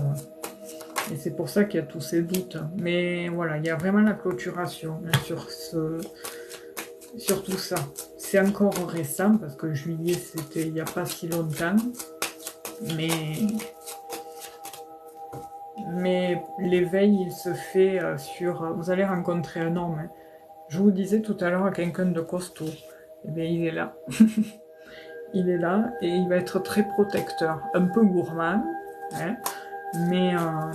Et c'est pour ça qu'il y a tous ces doutes. Mais voilà, il y a vraiment la clôturation hein, sur tout ça. C'est encore récent, parce que juillet, c'était il n'y a pas si longtemps. Mais l'éveil, il se fait sur... Vous allez rencontrer un homme. Hein. Je vous disais tout à l'heure quelqu'un de costaud. Eh bien, il est là. Il est là et il va être très protecteur. Un peu gourmand, hein, mais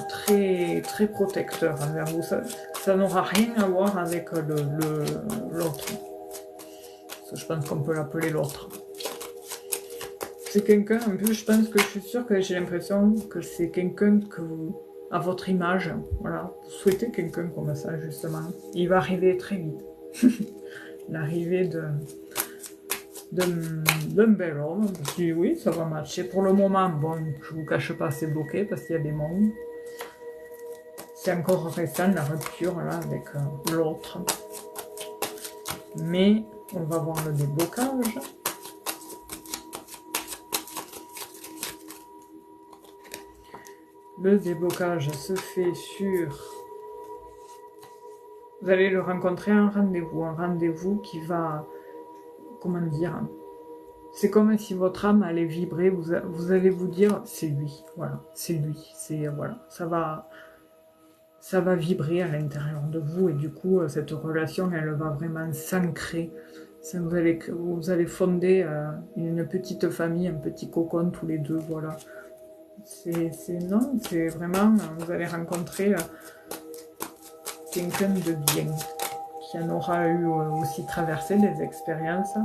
très, très protecteur envers vous. Ça n'aura rien à voir avec l'autre. Je pense qu'on peut l'appeler l'autre. C'est quelqu'un, un peu, je suis sûre que j'ai l'impression que c'est quelqu'un que vous, à votre image, voilà, vous souhaitez quelqu'un comme ça, justement. Il va arriver très vite. L'arrivée d'un bel homme. Je dis oui, ça va matcher. Pour le moment, bon, je vous cache pas, c'est bloqué parce qu'il y a des mondes. C'est encore récent, la rupture, là, avec l'autre. Mais, on va voir le déblocage. Le déblocage se fait sur... Vous allez le rencontrer à un rendez-vous qui va... Comment dire? C'est comme si votre âme allait vibrer, vous allez vous dire, c'est lui, voilà, c'est lui, voilà, ça va vibrer à l'intérieur de vous, et du coup, cette relation, elle va vraiment s'ancrer. Vous allez fonder une petite famille, un petit cocon tous les deux, voilà. C'est vraiment, vous allez rencontrer quelqu'un de bien, qui en aura eu aussi traversé des expériences.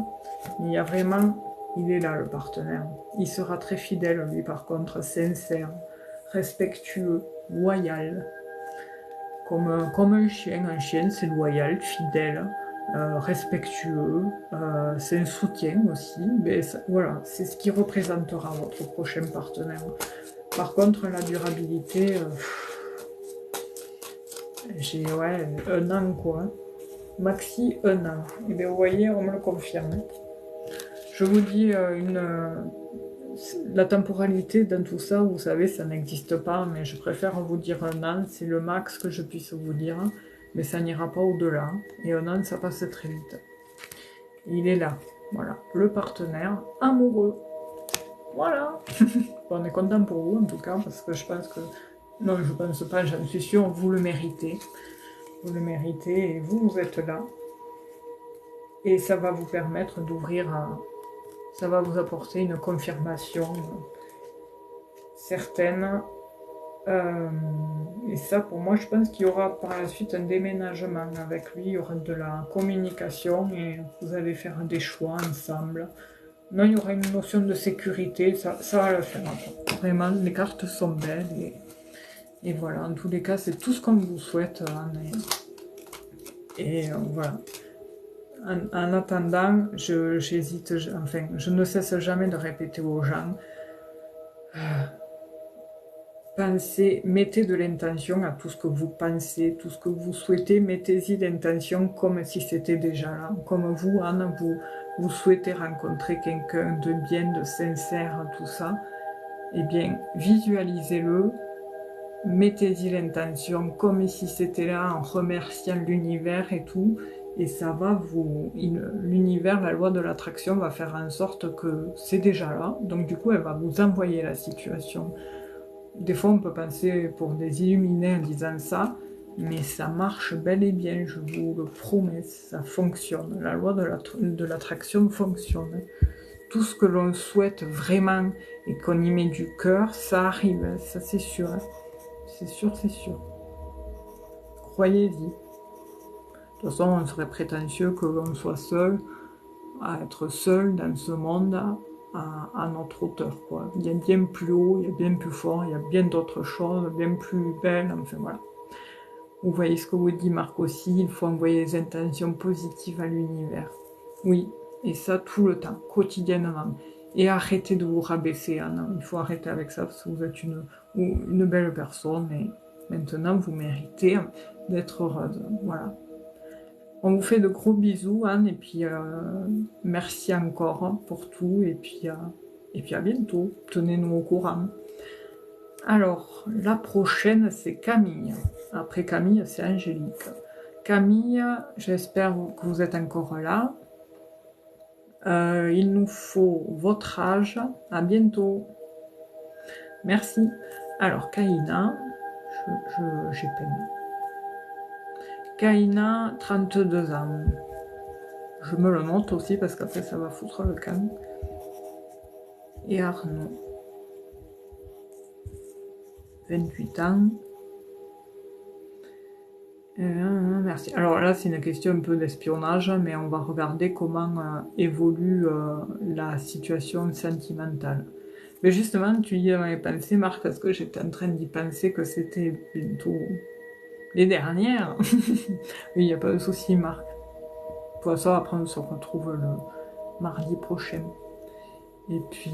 Il y a vraiment, il est là le partenaire. Il sera très fidèle, lui par contre, sincère, respectueux, loyal. Comme un chien c'est loyal, fidèle, respectueux, c'est un soutien aussi. Mais ça, voilà, c'est ce qui représentera votre prochain partenaire. Par contre, la durabilité, j'ai un an quoi. Maxi un an. Et bien vous voyez, on me le confirme. Je vous dis la temporalité dans tout ça, vous savez, ça n'existe pas, mais je préfère vous dire un an, c'est le max que je puisse vous dire, mais ça n'ira pas au-delà. Et un an, ça passe très vite. Il est là, voilà, le partenaire amoureux. Voilà. Bon, on est content pour vous en tout cas, parce que je pense que... Non, je pense pas, j'en suis sûre, vous le méritez. Vous le méritez et vous êtes là. Et ça va vous permettre d'ouvrir à... Ça va vous apporter une confirmation certaine. Et ça, pour moi, je pense qu'il y aura par la suite un déménagement avec lui. Il y aura de la communication et vous allez faire des choix ensemble. Non, il y aura une notion de sécurité. Ça va le faire. Vraiment, les cartes sont belles. Et voilà, en tous les cas, c'est tout ce qu'on vous souhaite. Et voilà. En attendant, j'hésite, enfin, je ne cesse jamais de répéter aux gens, pensez, mettez de l'intention à tout ce que vous pensez, tout ce que vous souhaitez, mettez-y l'intention comme si c'était déjà là. Comme vous, Anne, vous souhaitez rencontrer quelqu'un de bien, de sincère, tout ça, eh bien, visualisez-le, mettez-y l'intention comme si c'était là, en remerciant l'univers et tout, et ça va l'univers, la loi de l'attraction va faire en sorte que c'est déjà là, donc du coup elle va vous envoyer la situation. Des fois on peut penser pour des illuminés en disant ça, mais ça marche bel et bien, je vous le promets, ça fonctionne, la loi de l'attraction fonctionne. Tout ce que l'on souhaite vraiment et qu'on y met du cœur, ça arrive, ça c'est sûr. C'est sûr, c'est sûr. Croyez-y. De toute façon, on serait prétentieux que l'on soit seul, à être seul dans ce monde à notre hauteur, quoi. Il y a bien plus haut, il y a bien plus fort, il y a bien d'autres choses, bien plus belles, enfin voilà. Vous voyez ce que vous dit Marc aussi, il faut envoyer des intentions positives à l'univers. Oui, et ça tout le temps, quotidiennement. Et arrêtez de vous rabaisser, Anna. Il faut arrêter avec ça, parce que vous êtes une belle personne, et maintenant vous méritez d'être heureuse. Voilà. On vous fait de gros bisous, Anne, et puis merci encore pour tout, et puis à bientôt. Tenez-nous au courant. Alors, la prochaine, c'est Camille. Après Camille, c'est Angélique. Camille, j'espère que vous êtes encore là. Il nous faut votre âge. À bientôt. Merci. Alors, Kaina, j'ai peine. Kaina, 32 ans. Je me le note aussi parce qu'après ça va foutre le camp. Et Arnaud, 28 ans. Merci. Alors là, c'est une question un peu d'espionnage, mais on va regarder comment évolue la situation sentimentale. Mais justement, tu y avais pensé, Marc, parce que j'étais en train d'y penser que c'était bientôt les dernières. Oui, il n'y a pas de souci, Marc. Pour ça, après, on se retrouve le mardi prochain. Et puis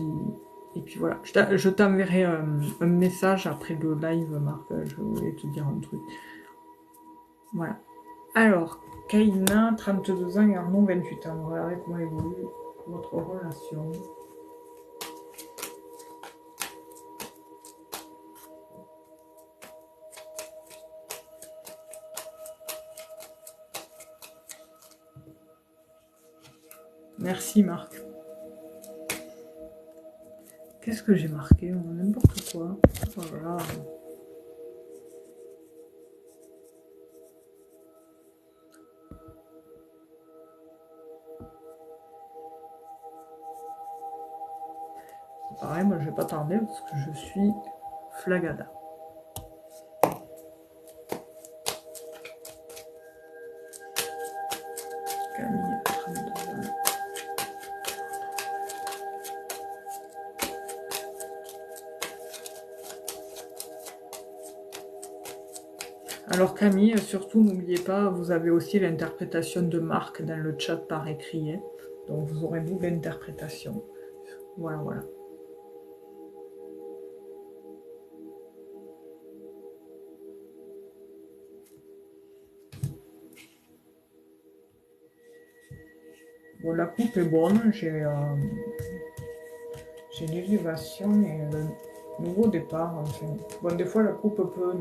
voilà. Je t'enverrai un message après le live, Marc. Je voulais te dire un truc. Voilà. Alors, Kaina, 32 ans et Arnaud, 28 ans. On va regarder comment évolue votre relation. Merci, Marc. Qu'est-ce que j'ai marqué? N'importe quoi. Voilà. Pareil, moi je vais pas tarder parce que je suis flagada. Camille, 32 ans. Alors Camille, surtout n'oubliez pas, vous avez aussi l'interprétation de Marc dans le chat par écrit. Hein. Donc vous aurez double interprétation. Voilà, voilà. Bon, la coupe est bonne, j'ai l'élévation et le nouveau départ. Enfin. Bon, des fois la coupe peut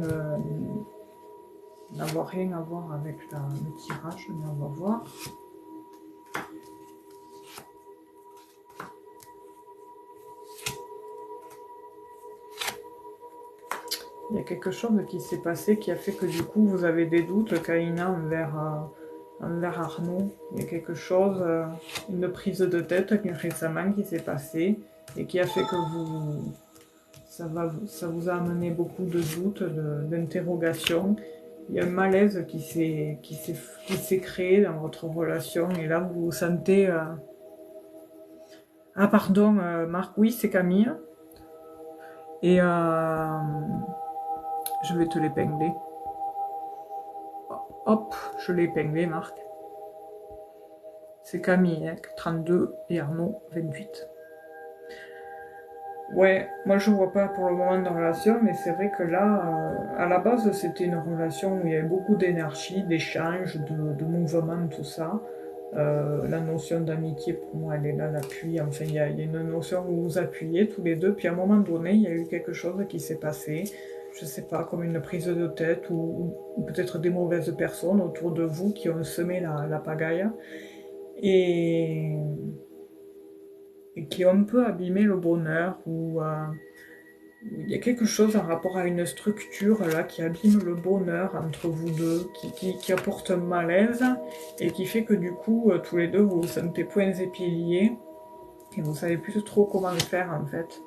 n'avoir rien à voir avec le tirage, mais on va voir. Il y a quelque chose qui s'est passé qui a fait que du coup vous avez des doutes, Kaina, envers Arnaud. Il y a quelque chose, une prise de tête récemment qui s'est passée et qui a fait que ça vous a amené beaucoup de doutes, d'interrogations. Il y a un malaise qui s'est créé dans votre relation et là vous vous sentez... Ah pardon, Marc, oui c'est Camille. Et je vais te l'épingler. Hop, je l'ai épinglé, Marc. C'est Camille, hein, 32 et Arnaud, 28. Ouais, moi je vois pas pour le moment de relation, mais c'est vrai que là, à la base, c'était une relation où il y avait beaucoup d'énergie, d'échanges, de mouvement, tout ça. La notion d'amitié, pour moi, elle est là, l'appui. Enfin, il y a une notion où vous vous appuyez tous les deux, puis à un moment donné, il y a eu quelque chose qui s'est passé. Je sais pas, comme une prise de tête ou peut-être des mauvaises personnes autour de vous qui ont semé la pagaille et qui ont un peu abîmé le bonheur ou il y a quelque chose en rapport à une structure là qui abîme le bonheur entre vous deux, qui apporte un malaise et qui fait que du coup tous les deux vous vous sentez poings et pieds liés et vous savez plus trop comment le faire en fait.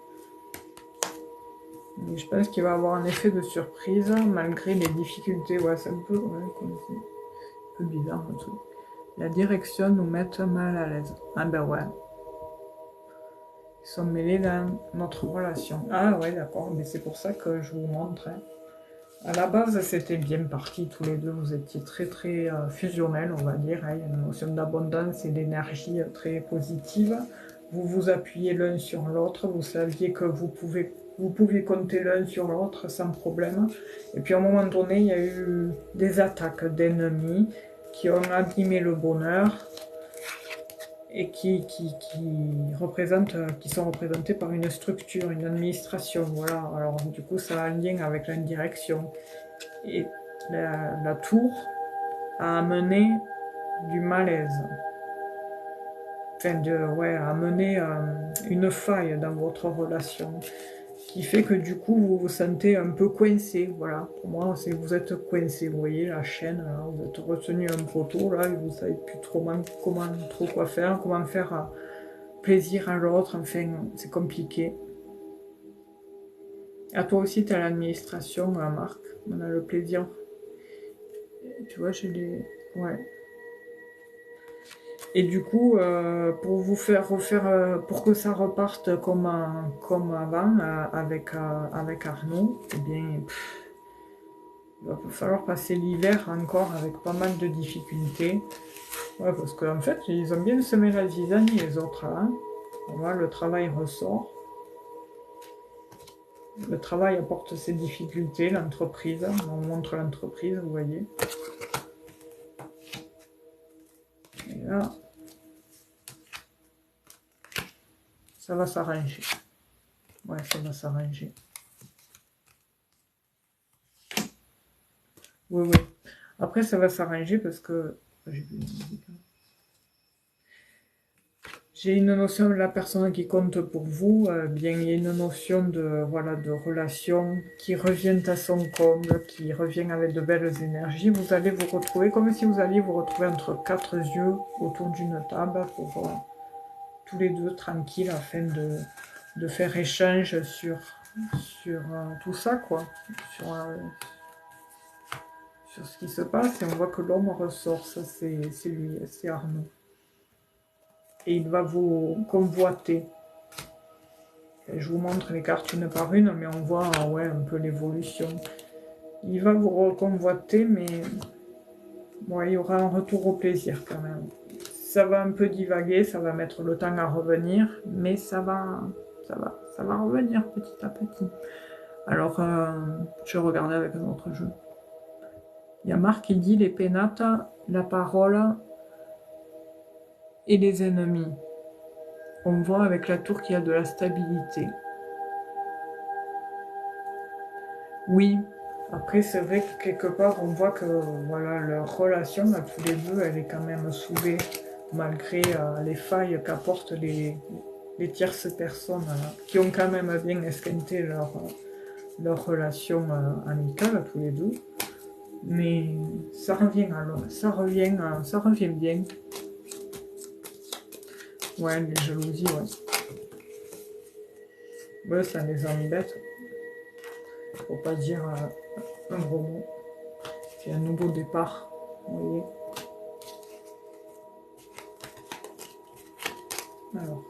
Mais je pense qu'il va avoir un effet de surprise malgré les difficultés. Ouais, c'est un peu, ouais, un peu bizarre le truc. La direction nous met mal à l'aise. Ah ben ouais. Ils sont mêlés dans notre relation. Ah ouais, d'accord, mais c'est pour ça que je vous montre. Hein. À la base, c'était bien parti, tous les deux, vous étiez très très fusionnels, on va dire. Hein. Il y a une notion d'abondance et d'énergie très positive. Vous vous appuyez l'un sur l'autre, vous saviez que vous pouviez compter l'un sur l'autre sans problème. Et puis à un moment donné, il y a eu des attaques d'ennemis qui ont abîmé le bonheur. et qui sont représentés par une structure, une administration, voilà. Alors du coup, ça a un lien avec la direction. Et la tour a amené du malaise. Enfin, ouais, a amené une faille dans votre relation, qui fait que du coup, vous vous sentez un peu coincé, voilà. Pour moi, c'est vous êtes coincé, vous voyez la chaîne, là, vous êtes retenu à un poteau, là, et vous savez plus trop quoi faire, comment faire plaisir à l'autre, enfin, c'est compliqué. À toi aussi, tu as l'administration, Marc, on a le plaisir. Tu vois, j'ai des... Ouais. Et du coup, pour vous faire refaire, pour que ça reparte comme avant avec Arnaud, eh bien, il va falloir passer l'hiver encore avec pas mal de difficultés. Ouais, parce qu'en fait, ils ont bien semé la zizanie, les autres, hein. Voilà, le travail ressort. Le travail apporte ses difficultés, l'entreprise, on montre l'entreprise, vous voyez. Et là, ça va s'arranger. Ouais, ça va s'arranger. Oui, oui. Après, ça va s'arranger parce que... J'ai une notion de la personne qui compte pour vous, bien il y a une notion de, voilà, de relation qui revient à son comble, qui revient avec de belles énergies. Vous allez vous retrouver comme si vous alliez vous retrouver entre quatre yeux autour d'une table pour tous les deux tranquilles afin de faire échange sur tout ça, quoi, sur ce qui se passe. Et on voit que l'homme ressort, ça c'est lui, c'est Arnaud. Et il va vous convoiter. Et je vous montre les cartes une par une, mais on voit ouais, un peu l'évolution. Il va vous reconvoiter, mais ouais, il y aura un retour au plaisir quand même. Ça va un peu divaguer, ça va mettre le temps à revenir, mais ça va revenir petit à petit. Alors, je regardais avec un autre jeu. Il y a Marc qui dit les pénates, la parole et les ennemis. On voit avec la tour qu'il y a de la stabilité. Oui, après c'est vrai que quelque part on voit que voilà, leur relation à tous les deux, elle est quand même soudée, malgré les failles qu'apportent les tierces personnes qui ont quand même bien esquinté leur relation amicale à tous les deux. Mais ça revient alors, ça revient bien. Ouais, les jalousies, ouais. Ouais, ça les embête. Faut pas dire un gros mot. C'est un nouveau départ, vous voyez. Alors.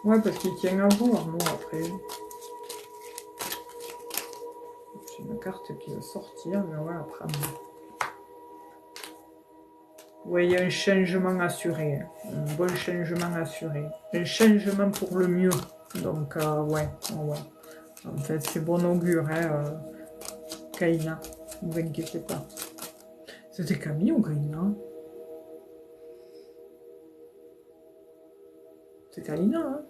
Ouais, parce qu'il tient à vous, Arnaud, après. J'ai une carte qui va sortir, mais on va la prendre. Ouais, il y a un changement assuré. Un bon changement assuré. Un changement pour le mieux. Donc, ouais. En fait, c'est bon augure, hein, Kaina. Ne vous inquiétez pas. C'était Camille ou Kaina? C'est Kaina, hein.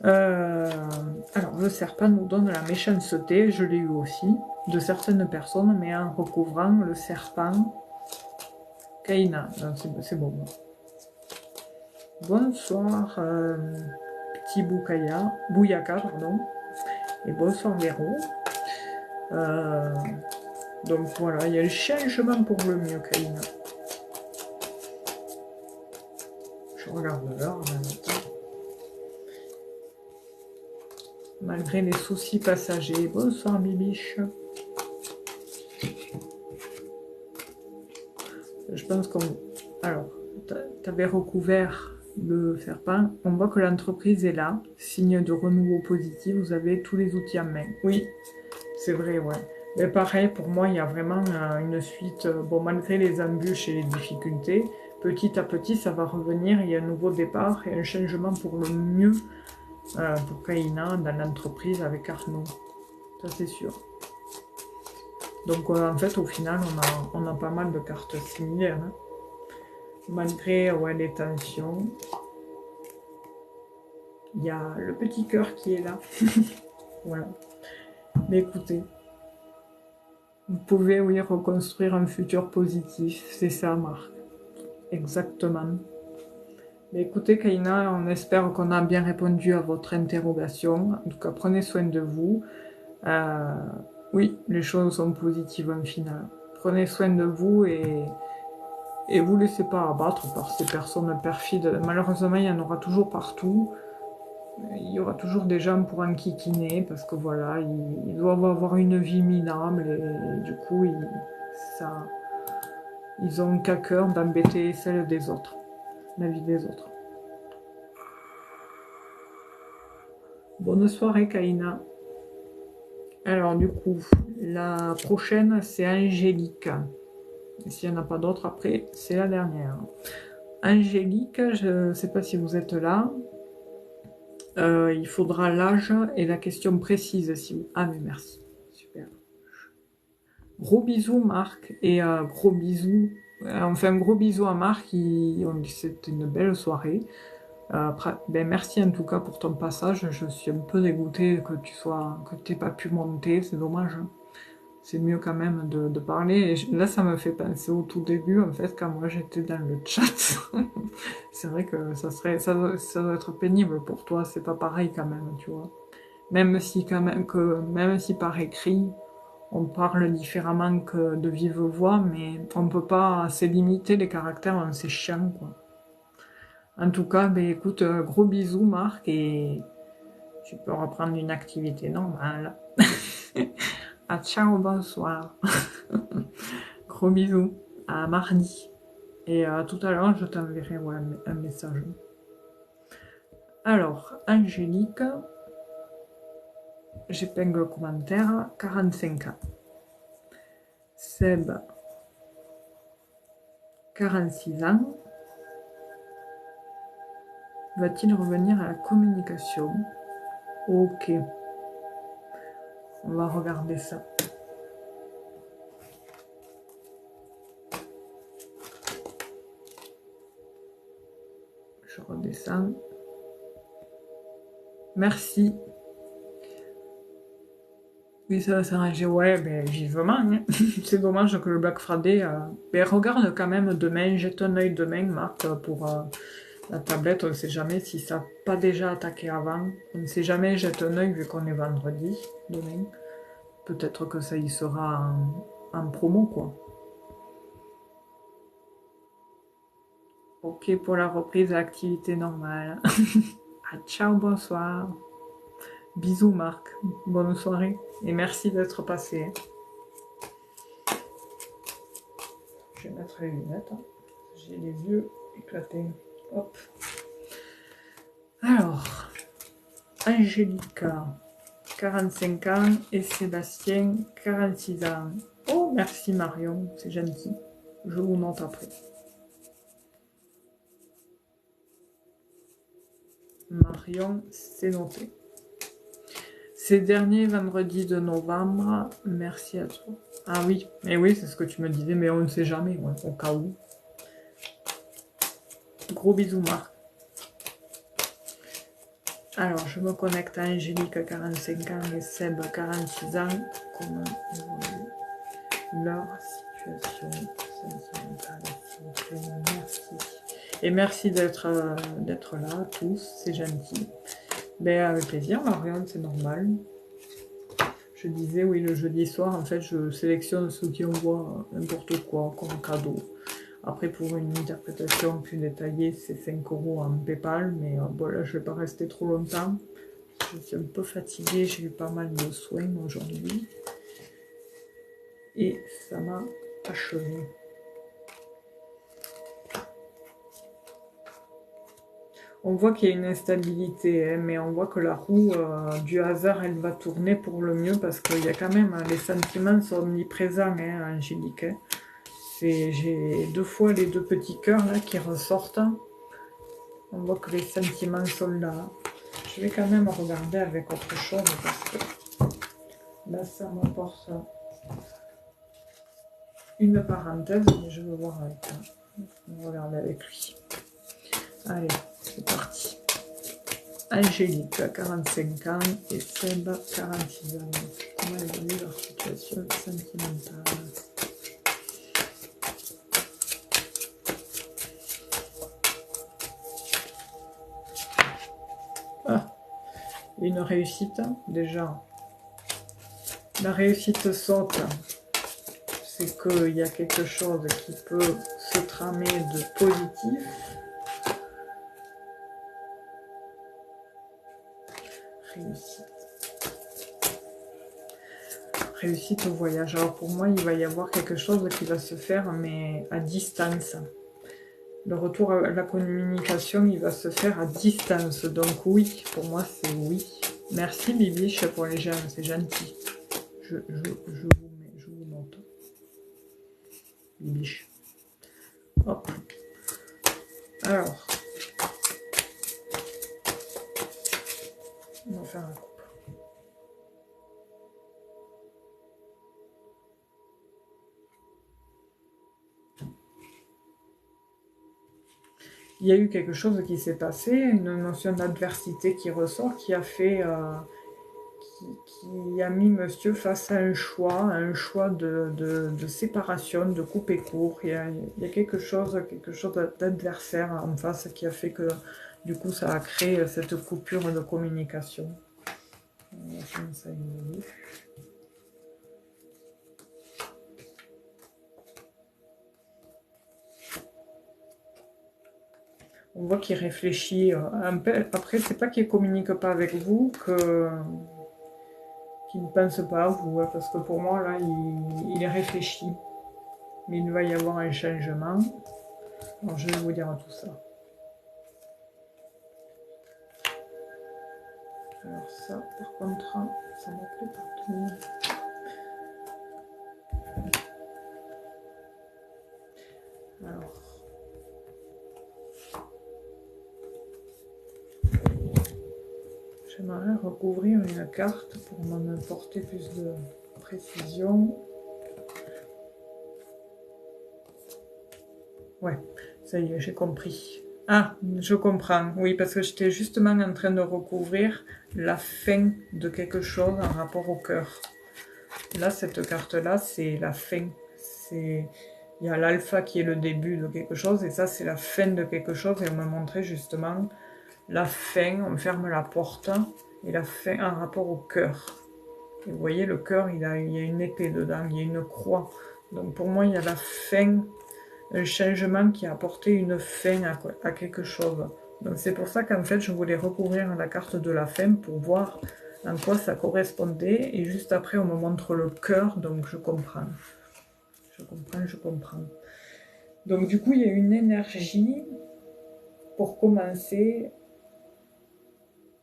Alors, le serpent nous donne la méchanceté, je l'ai eu aussi, de certaines personnes, mais en recouvrant le serpent, Kaina, c'est bon. Bonsoir, petit Bouyaka, pardon, et bonsoir Véro. Donc voilà, il y a le changement pour le mieux, Kaina. Je regarde l'heure en même temps. Malgré les soucis passagers. Bonsoir Bibiche. Je pense qu'on... Alors, tu avais recouvert le serpent. On voit que l'entreprise est là. Signe de renouveau positif. Vous avez tous les outils en main. Oui, c'est vrai, ouais. Mais pareil, pour moi, il y a vraiment une suite. Bon, malgré les embûches et les difficultés, petit à petit, ça va revenir. Il y a un nouveau départ et un changement pour le mieux pour Kaina dans l'entreprise avec Arnaud. Ça, c'est sûr. Donc en fait, au final, on a pas mal de cartes similaires. Hein. Malgré ouais, les tensions, il y a le petit cœur qui est là. Voilà. Mais écoutez, vous pouvez, oui, reconstruire un futur positif. C'est ça, Marc. Exactement. Mais écoutez, Kaina, on espère qu'on a bien répondu à votre interrogation. En tout cas, prenez soin de vous. Euh, oui, les choses sont positives en final. Prenez soin de vous et vous laissez pas abattre par ces personnes perfides. Malheureusement, il y en aura toujours partout. Il y aura toujours des gens pour enquiquiner parce que voilà, ils doivent avoir une vie minable et du coup, ils ont qu'à cœur d'embêter celle des autres, la vie des autres. Bonne soirée, Kaina. Alors du coup, la prochaine, c'est Angélique. Et s'il n'y en a pas d'autres après, c'est la dernière. Angélique, je ne sais pas si vous êtes là. Il faudra l'âge et la question précise. Si vous... Ah mais merci, super. Gros bisous Marc et gros bisous. On fait un gros bisou à Marc. C'était une belle soirée. Ben merci en tout cas pour ton passage. Je suis un peu dégoûtée que tu n'aies pas pu monter. C'est dommage. Hein. C'est mieux quand même de parler. Et là, ça me fait penser au tout début, en fait, quand moi j'étais dans le chat. C'est vrai que ça doit être pénible pour toi. C'est pas pareil quand même, tu vois. Même si par écrit, on parle différemment que de vive voix, mais on peut pas, c'est limité les caractères, c'est chiant, quoi. En tout cas, ben écoute, gros bisous, Marc, et tu peux reprendre une activité normale. Ah, ciao, bonsoir. Gros bisous. À mardi. Et tout à l'heure, je t'enverrai ouais, un message. Alors, Angélique, j'épingle le commentaire, 45 ans. Seb, 46 ans. Va-t-il revenir à la communication? Ok. On va regarder ça. Je redescends. Merci. Oui, ça va s'arranger. Ouais, ben, vivement. Hein. C'est dommage que le Black Friday... Ben, regarde quand même demain. Jette un œil demain, Marc, pour la tablette. On ne sait jamais si ça n'a pas déjà attaqué avant. On ne sait jamais. Jette un œil vu qu'on est vendredi, demain. Peut-être que ça y sera en promo, quoi. Ok pour la reprise à l'activité normale. Ah, ciao, bonsoir. Bisous Marc, bonne soirée et merci d'être passé. Je vais mettre les lunettes, hein. J'ai les yeux éclatés. Hop. Alors, Angélica, 45 ans et Sébastien, 46 ans. Oh, merci Marion, c'est gentil. Je vous note après. Marion, c'est noté. Ces derniers vendredis de novembre, merci à toi. Ah oui, et oui, c'est ce que tu me disais, mais on ne sait jamais, ouais, au cas où. Gros bisous, Marc. Alors, je me connecte à Angélique, 45 ans, et Seb, 46 ans. Comment évolue leur situation sentimentale, s'il vous plaît. Merci. Et merci d'être là, tous, c'est gentil. Ben, avec plaisir, Marianne, c'est normal. Je disais, oui, le jeudi soir, en fait, je sélectionne ceux qui envoient n'importe quoi comme cadeau. Après, pour une interprétation plus détaillée, c'est 5 € en PayPal, mais voilà, je ne vais pas rester trop longtemps. Je suis un peu fatiguée, j'ai eu pas mal de soins aujourd'hui. Et ça m'a achevé. On voit qu'il y a une instabilité, hein, mais on voit que la roue du hasard, elle va tourner pour le mieux parce qu'il y a quand même, les sentiments sont omniprésents, hein, Angélique. Hein. J'ai 2 fois les 2 petits cœurs là qui ressortent. On voit que les sentiments sont là. Je vais quand même regarder avec autre chose parce que là, ça m'apporte une parenthèse, mais je veux voir avec toi. On va regarder avec lui. Allez, c'est parti. Angélique, 45 ans, et Seb, 46 ans. Comment évolue leur situation sentimentale? Ah, une réussite, déjà. La réussite saute, c'est qu'il y a quelque chose qui peut se tramer de positif. Réussite. Réussite au voyage. Alors pour moi, il va y avoir quelque chose qui va se faire, mais à distance. Le retour à la communication, il va se faire à distance. Donc oui, pour moi, c'est oui. Merci Bibiche pour les gemmes, c'est gentil. Je vous montre. Bibiche. Hop. Alors, on va faire un coup. Il y a eu quelque chose qui s'est passé, une notion d'adversité qui ressort, qui a fait, qui a mis monsieur face à un choix de séparation, de couper court. Il y a quelque chose d'adversaire en face qui a fait que, du coup, ça a créé cette coupure de communication. Ça évolue. On voit qu'il réfléchit un peu. Après, c'est pas qu'il communique pas avec vous, qu'il ne pense pas à vous, parce que pour moi, là, il est réfléchi. Mais il va y avoir un changement. Alors, je vais vous dire tout ça. Alors ça, par contre, ça me plaît pas tout. Alors... J'aimerais recouvrir une carte pour m'en apporter plus de précision. Ouais, ça y est, j'ai compris. Ah, je comprends. Oui, parce que j'étais justement en train de recouvrir la fin de quelque chose en rapport au cœur. Là, cette carte-là, c'est la fin. Il y a l'alpha qui est le début de quelque chose, et ça, c'est la fin de quelque chose. Et on me montrait justement la fin, on ferme la porte, et la fin en rapport au cœur. Et vous voyez, le cœur, il y a une épée dedans, il y a une croix. Donc pour moi, il y a la fin, un changement qui a apporté une fin à quelque chose. Donc c'est pour ça qu'en fait, je voulais recouvrir la carte de la fin pour voir en quoi ça correspondait. Et juste après, on me montre le cœur, donc je comprends. Je comprends. Donc du coup, il y a une énergie, pour commencer,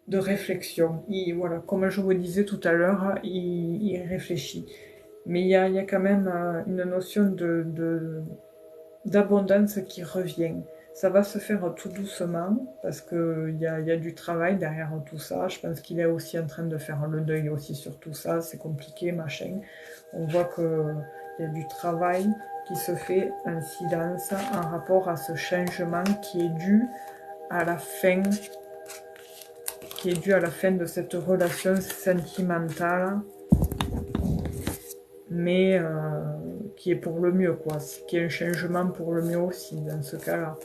de réflexion. Voilà, comme je vous disais tout à l'heure, il réfléchit. Mais il y a quand même une notion d'abondance qui revient. Ça va se faire tout doucement, parce qu'il y a du travail derrière tout ça. Je pense qu'il est aussi en train de faire le deuil aussi sur tout ça. C'est compliqué, machin. On voit qu'il y a du travail qui se fait en silence en rapport à ce changement qui est dû à la fin de cette relation sentimentale, mais qui est pour le mieux, quoi. Qui est un changement pour le mieux aussi, dans ce cas-là.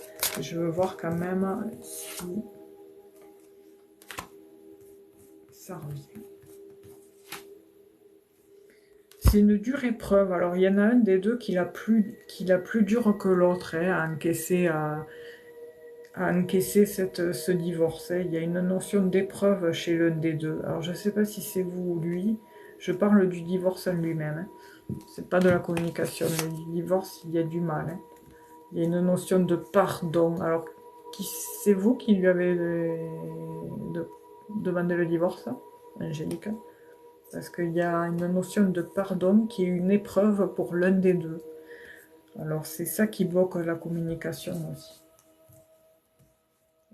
Je veux voir quand même si ça revient. C'est une dure épreuve. Alors, il y en a un des deux qui l'a plus dur que l'autre, hein, à encaisser ce divorce. Hein. Il y a une notion d'épreuve chez l'un des deux. Alors, je ne sais pas si c'est vous ou lui. Je parle du divorce en lui-même. Hein. C'est pas de la communication. Le divorce, il y a du mal. Hein. Il y a une notion de pardon. Alors, c'est vous qui lui avez demandé le divorce, Angélique? Parce qu'il y a une notion de pardon qui est une épreuve pour l'un des deux. Alors, c'est ça qui bloque la communication aussi.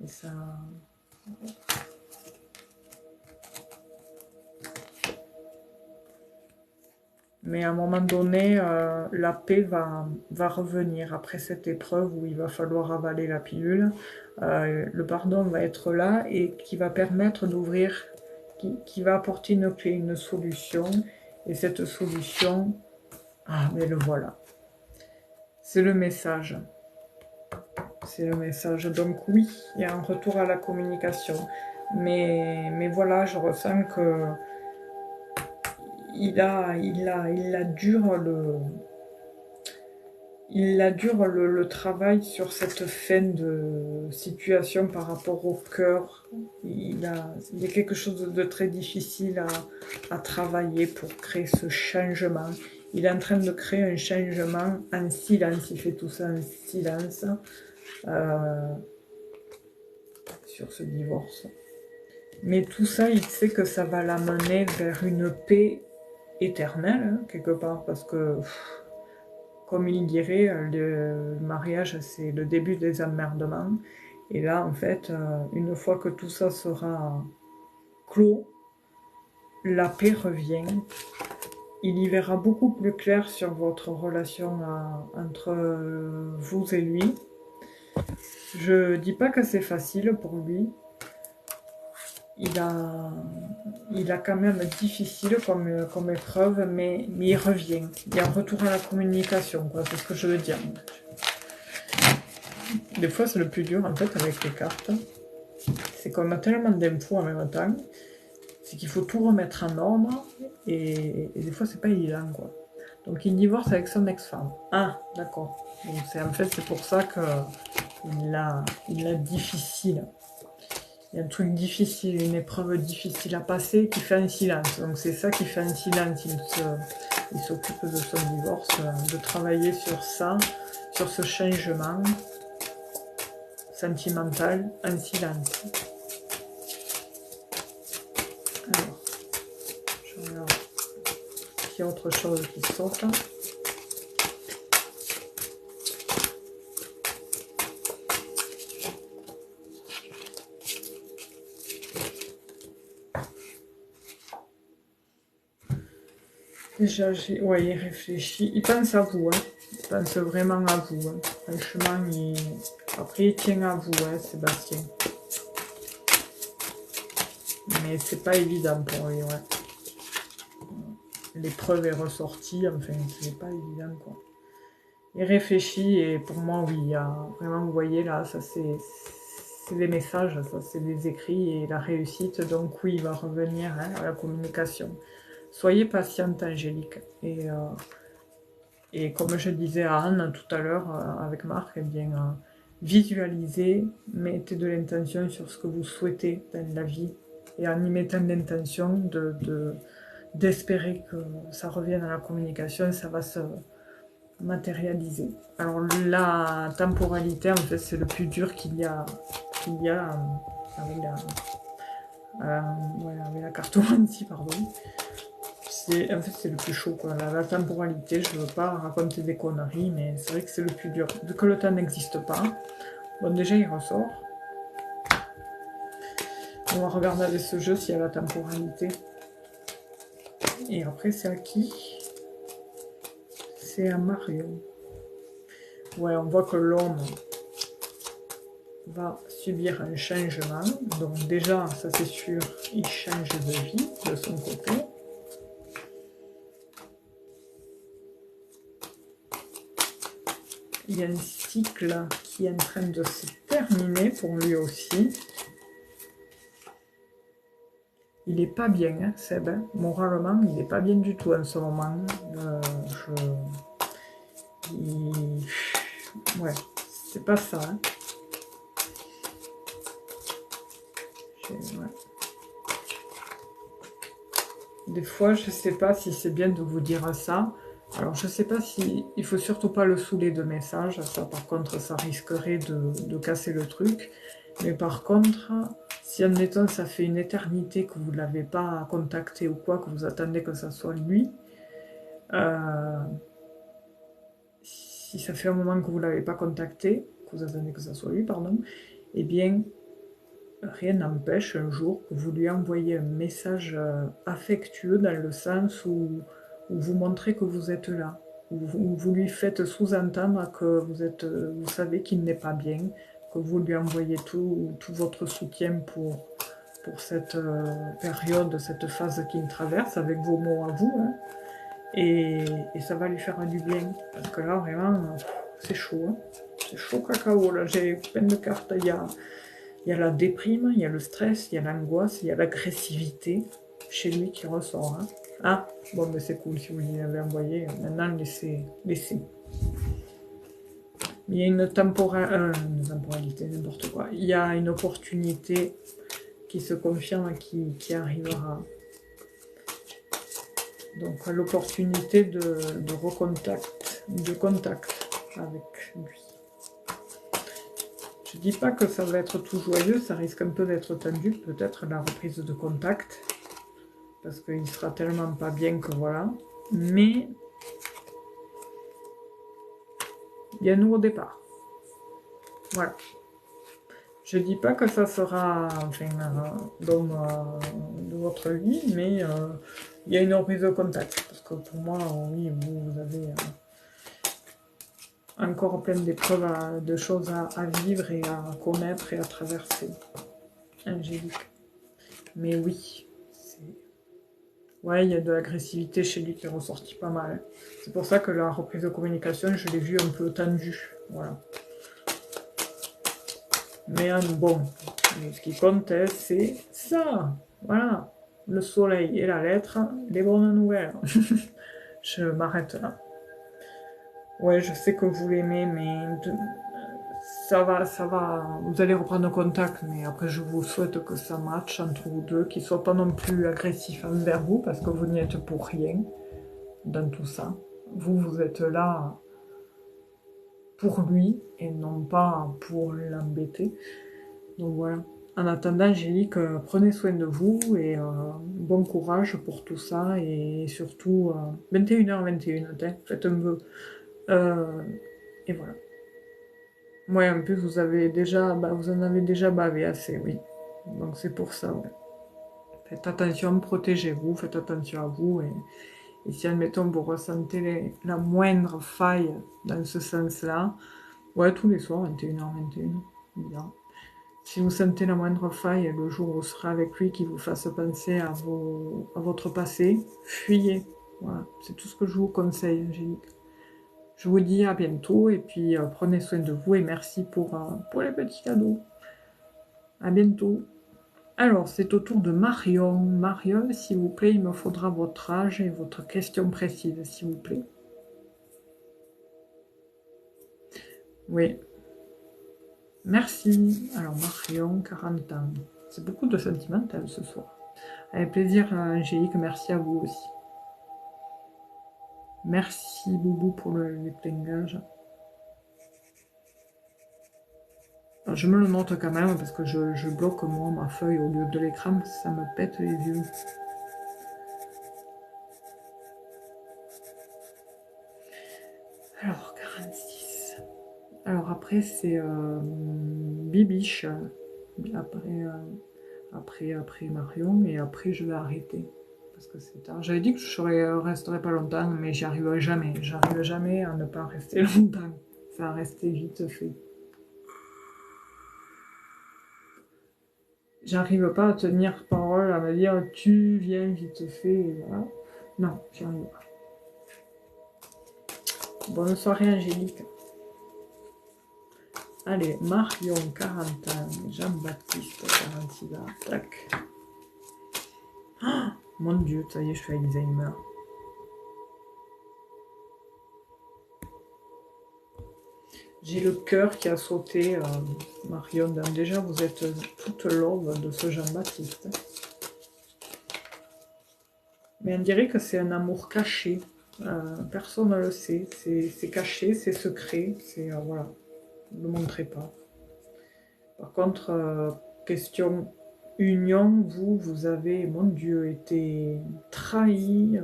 Et ça... Mais à un moment donné, la paix va revenir après cette épreuve où il va falloir avaler la pilule. Le pardon va être là et qui va permettre d'ouvrir, qui va apporter une clé, une solution. Et cette solution, ah, mais le voilà. C'est le message. C'est le message. Donc oui, il y a un retour à la communication. Mais voilà, je ressens que il a dur le travail sur cette fin de situation par rapport au cœur. Il y a quelque chose de très difficile à travailler pour créer ce changement. Il est en train de créer un changement en silence. Il fait tout ça en silence sur ce divorce. Mais tout ça, il sait que ça va l'amener vers une paix éternelle, hein, quelque part, parce que, comme il dirait, le mariage, c'est le début des emmerdements. Et là, en fait, une fois que tout ça sera clos, la paix revient. Il y verra beaucoup plus clair sur votre relation entre vous et lui. Je dis pas que c'est facile pour lui. Il a quand même difficile comme épreuve, mais il revient. Il y a un retour à la communication, quoi. C'est ce que je veux dire. Des fois, c'est le plus dur, en fait, avec les cartes. C'est qu'on a tellement d'infos en même temps, c'est qu'il faut tout remettre en ordre, et des fois, c'est pas évident, quoi. Donc, il divorce avec son ex-femme. Ah, d'accord. Donc, en fait, c'est pour ça qu'il a difficile. Il y a un truc difficile, une épreuve difficile à passer qui fait un silence. Donc c'est ça qui fait un silence. Il s'occupe de son divorce, de travailler sur ça, sur ce changement sentimental en silence. Alors, je regarde s'il y a autre chose qui saute. Déjà, ouais, il réfléchit. Il pense à vous, hein. Il pense vraiment à vous. Hein. Franchement, après, il tient à vous, hein, Sébastien. Mais c'est pas évident pour lui, ouais. L'épreuve est ressortie, enfin, c'est pas évident, quoi. Il réfléchit, et pour moi, oui, il y a vraiment, vous voyez, là, ça, c'est des messages, ça, c'est des écrits, et la réussite, donc oui, il va revenir, hein, à la communication. Soyez patiente, Angélique. Et comme je disais à Anne tout à l'heure avec Marc, eh bien, visualisez, mettez de l'intention sur ce que vous souhaitez dans la vie. Et en y mettant l'intention d'espérer que ça revienne à la communication, ça va se matérialiser. Alors la temporalité, en fait, c'est le plus dur qu'il y a avec la cartomancie, pardon. En fait, c'est le plus chaud, quoi. La temporalité, je veux pas raconter des conneries, mais c'est vrai que c'est le plus dur. Vu que le temps n'existe pas, bon, déjà, il ressort. On va regarder avec ce jeu s'il y a la temporalité. Et après, c'est à qui? C'est à Marion. Ouais, on voit que l'homme va subir un changement. Donc déjà, ça c'est sûr, il change de vie de son côté. Il y a un cycle qui est en train de se terminer pour lui aussi. Il n'est pas bien, hein, Seb. Hein. Moralement, il n'est pas bien du tout en ce moment. Ouais, c'est pas ça. Hein. Ouais. Des fois, je sais pas si c'est bien de vous dire ça. Alors, je sais pas si... Il faut surtout pas le saouler de messages. Ça, par contre, ça risquerait de casser le truc. Mais par contre, si, admettons, ça fait une éternité que vous ne l'avez pas contacté ou quoi, que vous attendez que ça soit lui, si ça fait un moment que vous ne l'avez pas contacté, que vous attendez que ça soit lui, pardon, eh bien, rien n'empêche un jour que vous lui envoyez un message affectueux dans le sens où ou vous montrez que vous êtes là, ou vous lui faites sous-entendre que vous savez qu'il n'est pas bien, que vous lui envoyez tout votre soutien pour cette période, cette phase qu'il traverse, avec vos mots à vous, hein, et ça va lui faire du bien, parce que là, vraiment, c'est chaud, hein. C'est chaud cacao, là, j'ai plein de cartes, il y a la déprime, il y a le stress, il y a l'angoisse, il y a l'agressivité chez lui qui ressort. Hein. Ah, bon, mais c'est cool si vous l'y avez envoyé. Maintenant, laissez. Il y a une temporalité, n'importe quoi. Il y a une opportunité qui se confirme, qui arrivera. Donc, l'opportunité de contact avec lui. Je dis pas que ça va être tout joyeux, ça risque un peu d'être tendu, peut-être la reprise de contact, parce qu'il sera tellement pas bien que voilà. Mais il y a un nouveau départ. Voilà. Je dis pas que ça sera l'homme de votre vie, mais il y a une reprise de contact. Parce que pour moi, oui, vous avez encore plein d'épreuves, de choses à vivre et à connaître et à traverser. Angélique. Mais oui, ouais, il y a de l'agressivité chez lui qui est ressortie pas mal. C'est pour ça que la reprise de communication, je l'ai vue un peu tendue. Voilà. Mais bon, ce qui compte, c'est ça. Voilà. Le soleil et la lettre, les bonnes nouvelles. Je m'arrête là. Ouais, je sais que vous l'aimez, mais ça va. Vous allez reprendre contact, mais après, je vous souhaite que ça matche entre vous deux, qu'il ne soit pas non plus agressif envers vous, parce que vous n'y êtes pour rien dans tout ça. Vous êtes là pour lui et non pas pour l'embêter. Donc voilà. En attendant, Angélique, prenez soin de vous et bon courage pour tout ça et surtout 21h21, faites un vœu. Et voilà. Ouais, en plus vous avez déjà, vous en avez déjà bavé assez, oui. Donc c'est pour ça, ouais. Faites attention, protégez-vous, faites attention à vous et si admettons vous ressentez la moindre faille dans ce sens-là, ouais, tous les soirs, 21h21, bien. Si vous sentez la moindre faille, le jour où vous serez avec lui, qui vous fasse penser à votre passé, fuyez. Voilà, c'est tout ce que je vous conseille, Angélique. Je vous dis à bientôt, et puis prenez soin de vous, et merci pour les petits cadeaux. À bientôt. Alors, c'est au tour de Marion. Marion, s'il vous plaît, il me faudra votre âge et votre question précise, s'il vous plaît. Oui. Merci. Alors, Marion, 40 ans. C'est beaucoup de sentimental ce soir. Avec plaisir, Angélique, merci à vous aussi. Merci, Boubou, pour l'épingage. Je me le note quand même, parce que je bloque, moi, ma feuille au lieu de l'écran, ça me pète les yeux. Alors, 46. Alors, après, c'est Bibiche. Après Marion, et après je vais arrêter parce que c'est tard. J'avais dit que je resterai pas longtemps, mais j'y arriverai jamais. J'arrive jamais à ne pas rester longtemps. Ça va rester vite fait. J'arrive pas à tenir parole, à me dire tu viens vite fait, et voilà. Non, j'y arrive pas. Bonne soirée, Angélique. Allez, Marion, 40 ans, Jean-Baptiste, 46 ans, tac. Oh, mon Dieu, ça y est, je suis Alzheimer. J'ai le cœur qui a sauté, Marion. Déjà, vous êtes toute l'aube de ce Jean-Baptiste. Mais on dirait que c'est un amour caché. Personne ne le sait. C'est caché, c'est secret. C'est voilà. Ne le montrez pas. Par contre, question union, vous avez, mon Dieu, été trahi,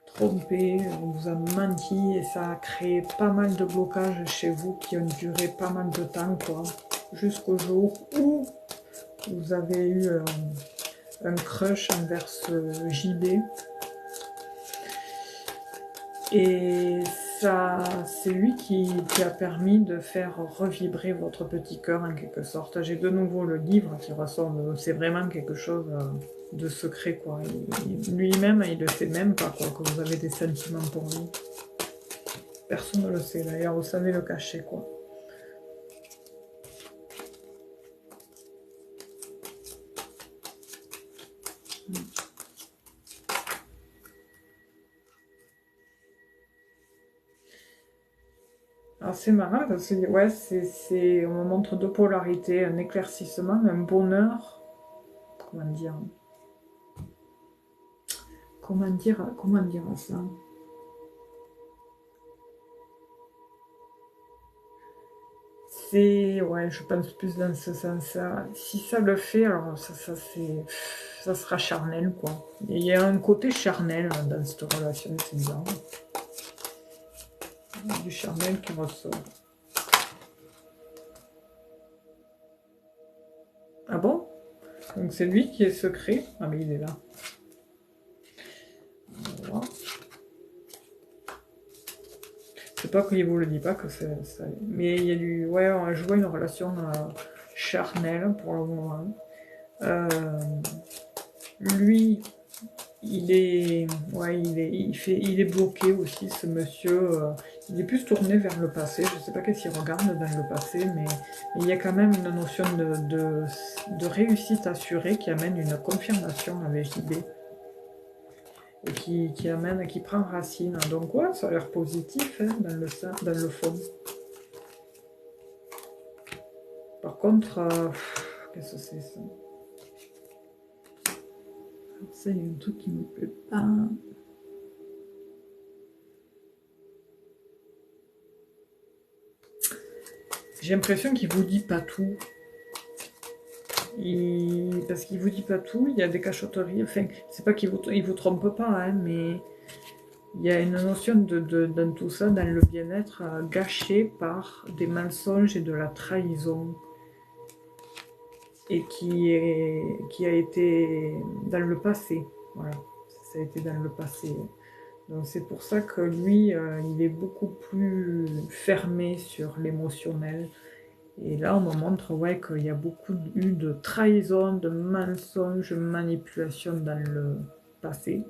trompé, on vous a menti et ça a créé pas mal de blocages chez vous qui ont duré pas mal de temps, quoi. Jusqu'au jour où vous avez eu un crush envers ce JB Et ça, c'est lui qui a permis de faire revibrer votre petit cœur en quelque sorte. J'ai de nouveau le livre qui ressemble, c'est vraiment quelque chose de secret, quoi. Lui-même, il ne sait même pas, quoi, que vous avez des sentiments pour lui. Personne ne le sait, d'ailleurs, vous savez le cacher, quoi. Alors c'est marrant parce que ouais, on me montre deux polarités, un éclaircissement, un bonheur, comment dire, comment dire ça? C'est, ouais, je pense plus dans ce sens-là. Si ça le fait, alors ça sera charnel, quoi. Il y a un côté charnel dans cette relation, c'est bizarre. Il y a du charnel qui ressort. Ah bon? Donc c'est lui qui est secret. Ah mais il est là. Voilà. C'est pas qu'il vous le dit pas que c'est ça. Mais il y a du. Ouais, je vois une relation charnelle pour le moment. Lui, il est. Ouais, il est bloqué aussi, ce monsieur. Il est plus tourné vers le passé. Je sais pas qu'est-ce qu'il regarde dans le passé, mais il y a quand même une notion de réussite assurée qui amène une confirmation avec idée. Et qui prend racine. Donc ouais, ça a l'air positif hein, dans le fond. Par contre, qu'est-ce que c'est ça? Ça, il y a un truc qui me plaît pas. J'ai l'impression qu'il vous dit pas tout. Parce qu'il vous dit pas tout, il y a des cachotteries. Enfin, c'est pas qu'il vous trompe pas, hein, mais il y a une notion dans tout ça, dans le bien-être, gâché par des mensonges et de la trahison. Et qui a été dans le passé. Voilà, ça a été dans le passé. Donc c'est pour ça que lui, il est beaucoup plus fermé sur l'émotionnel. Et là, on me montre ouais, qu'il y a beaucoup eu de trahison, de mensonges, de manipulation dans le passé.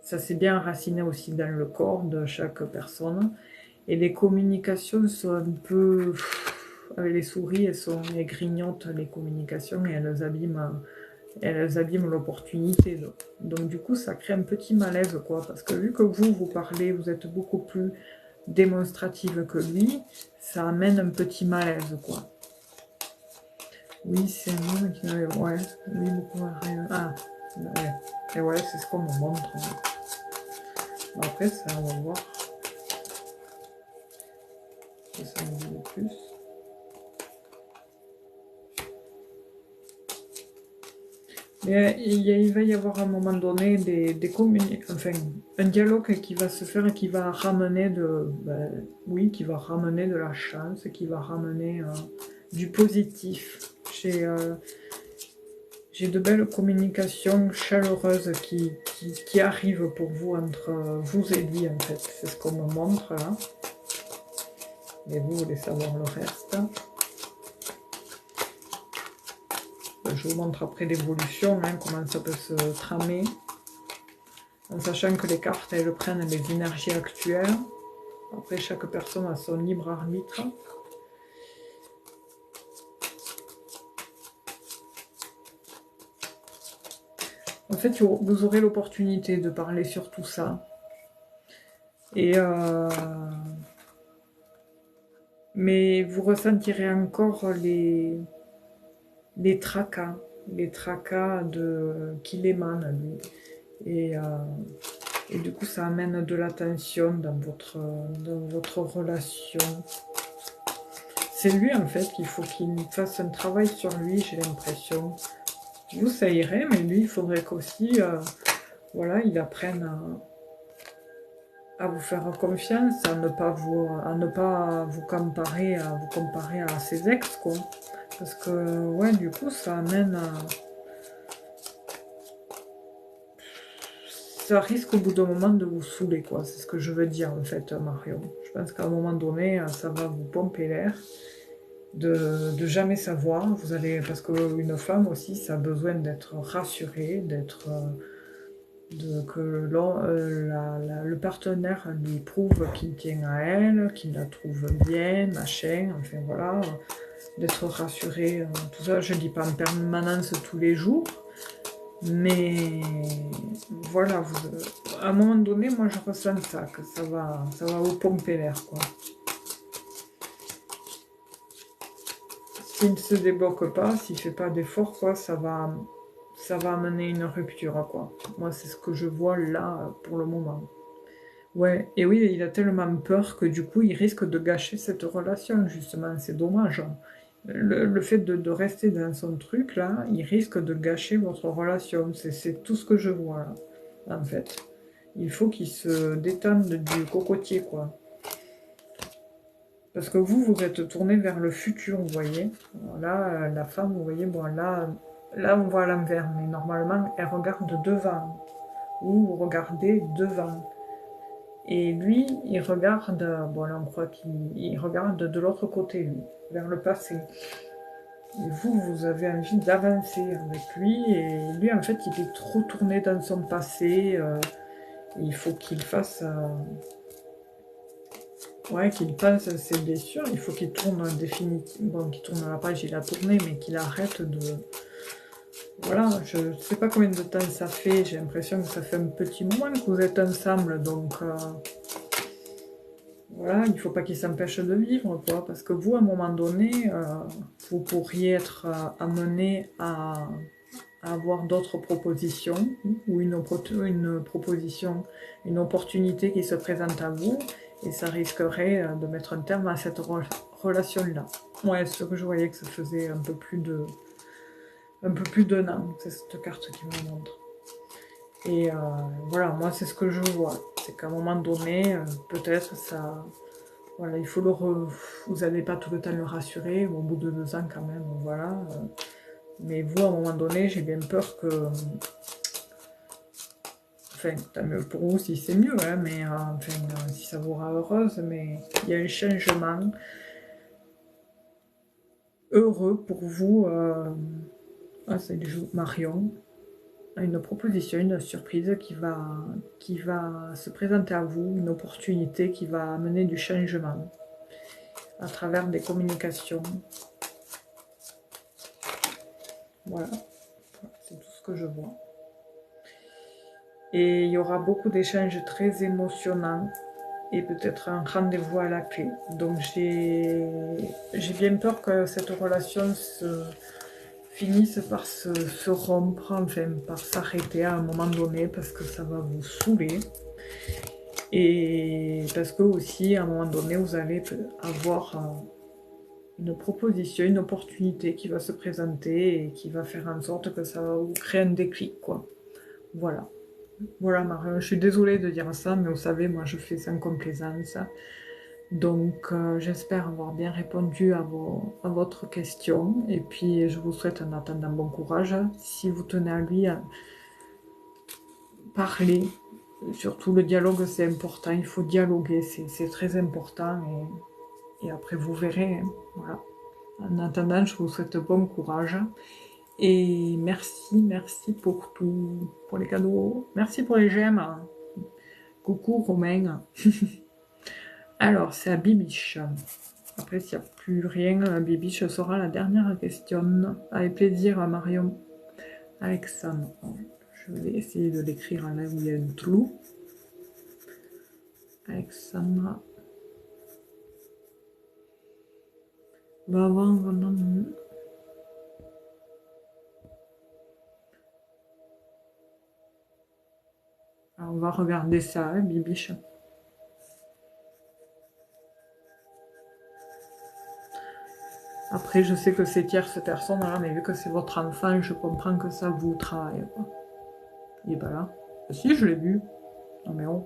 Ça s'est bien enraciné aussi dans le corps de chaque personne. Et les communications sont un peu... Avec les souris, elles grignotent les communications et elles abîment l'opportunité. Donc du coup, ça crée un petit malaise, quoi. Parce que vu que vous parlez, vous êtes beaucoup plus démonstrative que lui, ça amène un petit malaise, quoi. Oui, c'est un homme qui n'avait... Ouais, oui, beaucoup rien. Ah, ouais. Et ouais, c'est ce qu'on me montre. Après, ça, on va voir. Ça me dit le plus. Mais il va y avoir à un moment donné enfin, un dialogue qui va se faire et qui va ramener oui, qui va ramener de la chance, qui va ramener du positif. J'ai de belles communications chaleureuses qui arrivent pour vous entre vous et lui en fait. C'est ce qu'on me montre là. Et vous voulez savoir le reste. Je vous montre après l'évolution, hein, comment ça peut se tramer. En sachant que les cartes, elles prennent les énergies actuelles. Après, chaque personne a son libre arbitre. En fait, vous aurez l'opportunité de parler sur tout ça. Mais vous ressentirez encore les tracas qu'il émane, lui. Et du coup, ça amène de la tension dans votre relation. C'est lui, en fait, qu'il faut qu'il fasse un travail sur lui, j'ai l'impression. Vous, ça irait, mais lui, il faudrait qu'aussi, voilà, il apprenne à vous faire confiance, à ne pas vous comparer à ses ex, quoi. Parce que, ouais, du coup, ça amène à... ça risque au bout d'un moment de vous saouler, quoi. C'est ce que je veux dire, en fait, Marion. Je pense qu'à un moment donné, ça va vous pomper l'air de jamais savoir. Vous allez, parce qu'une femme aussi, ça a besoin d'être rassurée, d'être, que le partenaire lui prouve qu'il tient à elle, qu'il la trouve bien, machin, enfin voilà, d'être rassurée, tout ça. Je dis pas en permanence tous les jours, mais voilà, à un moment donné, moi je ressens ça, que ça va vous pomper l'air, quoi. S'il ne se débloque pas, s'il fait pas d'effort, quoi, ça va amener une rupture, quoi. Moi, c'est ce que je vois là, pour le moment. Ouais, et oui, il a tellement peur que du coup, il risque de gâcher cette relation, justement. C'est dommage, hein. Le fait de rester dans son truc, là, il risque de gâcher votre relation. C'est tout ce que je vois, là, en fait. Il faut qu'il se détende du cocotier, quoi. Parce que vous êtes tourné vers le futur, vous voyez. Alors là, la femme, vous voyez, bon, là, on voit à l'envers, mais normalement, elle regarde devant. Vous regardez devant. Et lui, il regarde, bon là on croit qu'il regarde de l'autre côté, lui, vers le passé. Et vous avez envie d'avancer avec lui, et lui en fait il est trop tourné dans son passé, il faut qu'il fasse, ouais, qu'il passe ses blessures, il faut qu'il tourne définitivement, bon qu'il tourne la page, il a tourné, mais qu'il arrête de... Voilà, je ne sais pas combien de temps ça fait, j'ai l'impression que ça fait un petit moment que vous êtes ensemble, donc... Voilà, il ne faut pas qu'il s'empêche de vivre, quoi, parce que vous, à un moment donné, vous pourriez être amené à avoir d'autres propositions, ou une proposition, une opportunité qui se présente à vous, et ça risquerait de mettre un terme à cette relation-là. Ouais, c'est ce que je voyais que ça faisait un peu plus d'un an, c'est cette carte qui me montre. Et voilà, moi c'est ce que je vois, c'est qu'à un moment donné, peut-être ça... Voilà, il faut vous n'allez pas tout le temps le rassurer, au bout de 2 ans quand même, voilà. Mais vous, à un moment donné, j'ai bien peur que... Enfin, tant mieux pour vous si c'est mieux, hein, mais enfin, si ça vous rend heureuse, mais il y a un changement heureux pour vous. Ah, c'est du jeu Marion. Une proposition, une surprise qui va se présenter à vous, une opportunité qui va amener du changement à travers des communications. Voilà, c'est tout ce que je vois. Et il y aura beaucoup d'échanges très émotionnants et peut-être un rendez-vous à la clé. Donc j'ai bien peur que cette relation se finisse par se rompre, enfin par s'arrêter à un moment donné parce que ça va vous saouler. Et parce que aussi à un moment donné vous allez avoir une proposition, une opportunité qui va se présenter et qui va faire en sorte que ça va vous créer un déclic, quoi. Voilà. Voilà, Marion, je suis désolée de dire ça, mais vous savez, moi je fais sans complaisance. Donc j'espère avoir bien répondu à votre question. Et puis je vous souhaite en attendant bon courage. Si vous tenez à lui, parler. Surtout le dialogue, c'est important. Il faut dialoguer, c'est très important. Et après, vous verrez. Hein. Voilà. En attendant, je vous souhaite bon courage. Et merci pour tout, pour les cadeaux. Merci pour les j'aime. Coucou Romain. Alors, c'est à Bibiche. Après, s'il n'y a plus rien, Bibiche sera la dernière question. Avec plaisir, Marion. Alexandre. Je vais essayer de l'écrire là où il y a un trou. Alexandra. Alors, on va regarder ça, hein, Bibiche. Après, je sais que c'est tierce personne, là, mais vu que c'est votre enfant, je comprends que ça vous travaille. Quoi. Il est pas là. Ah, si, je l'ai vu. Non mais oh.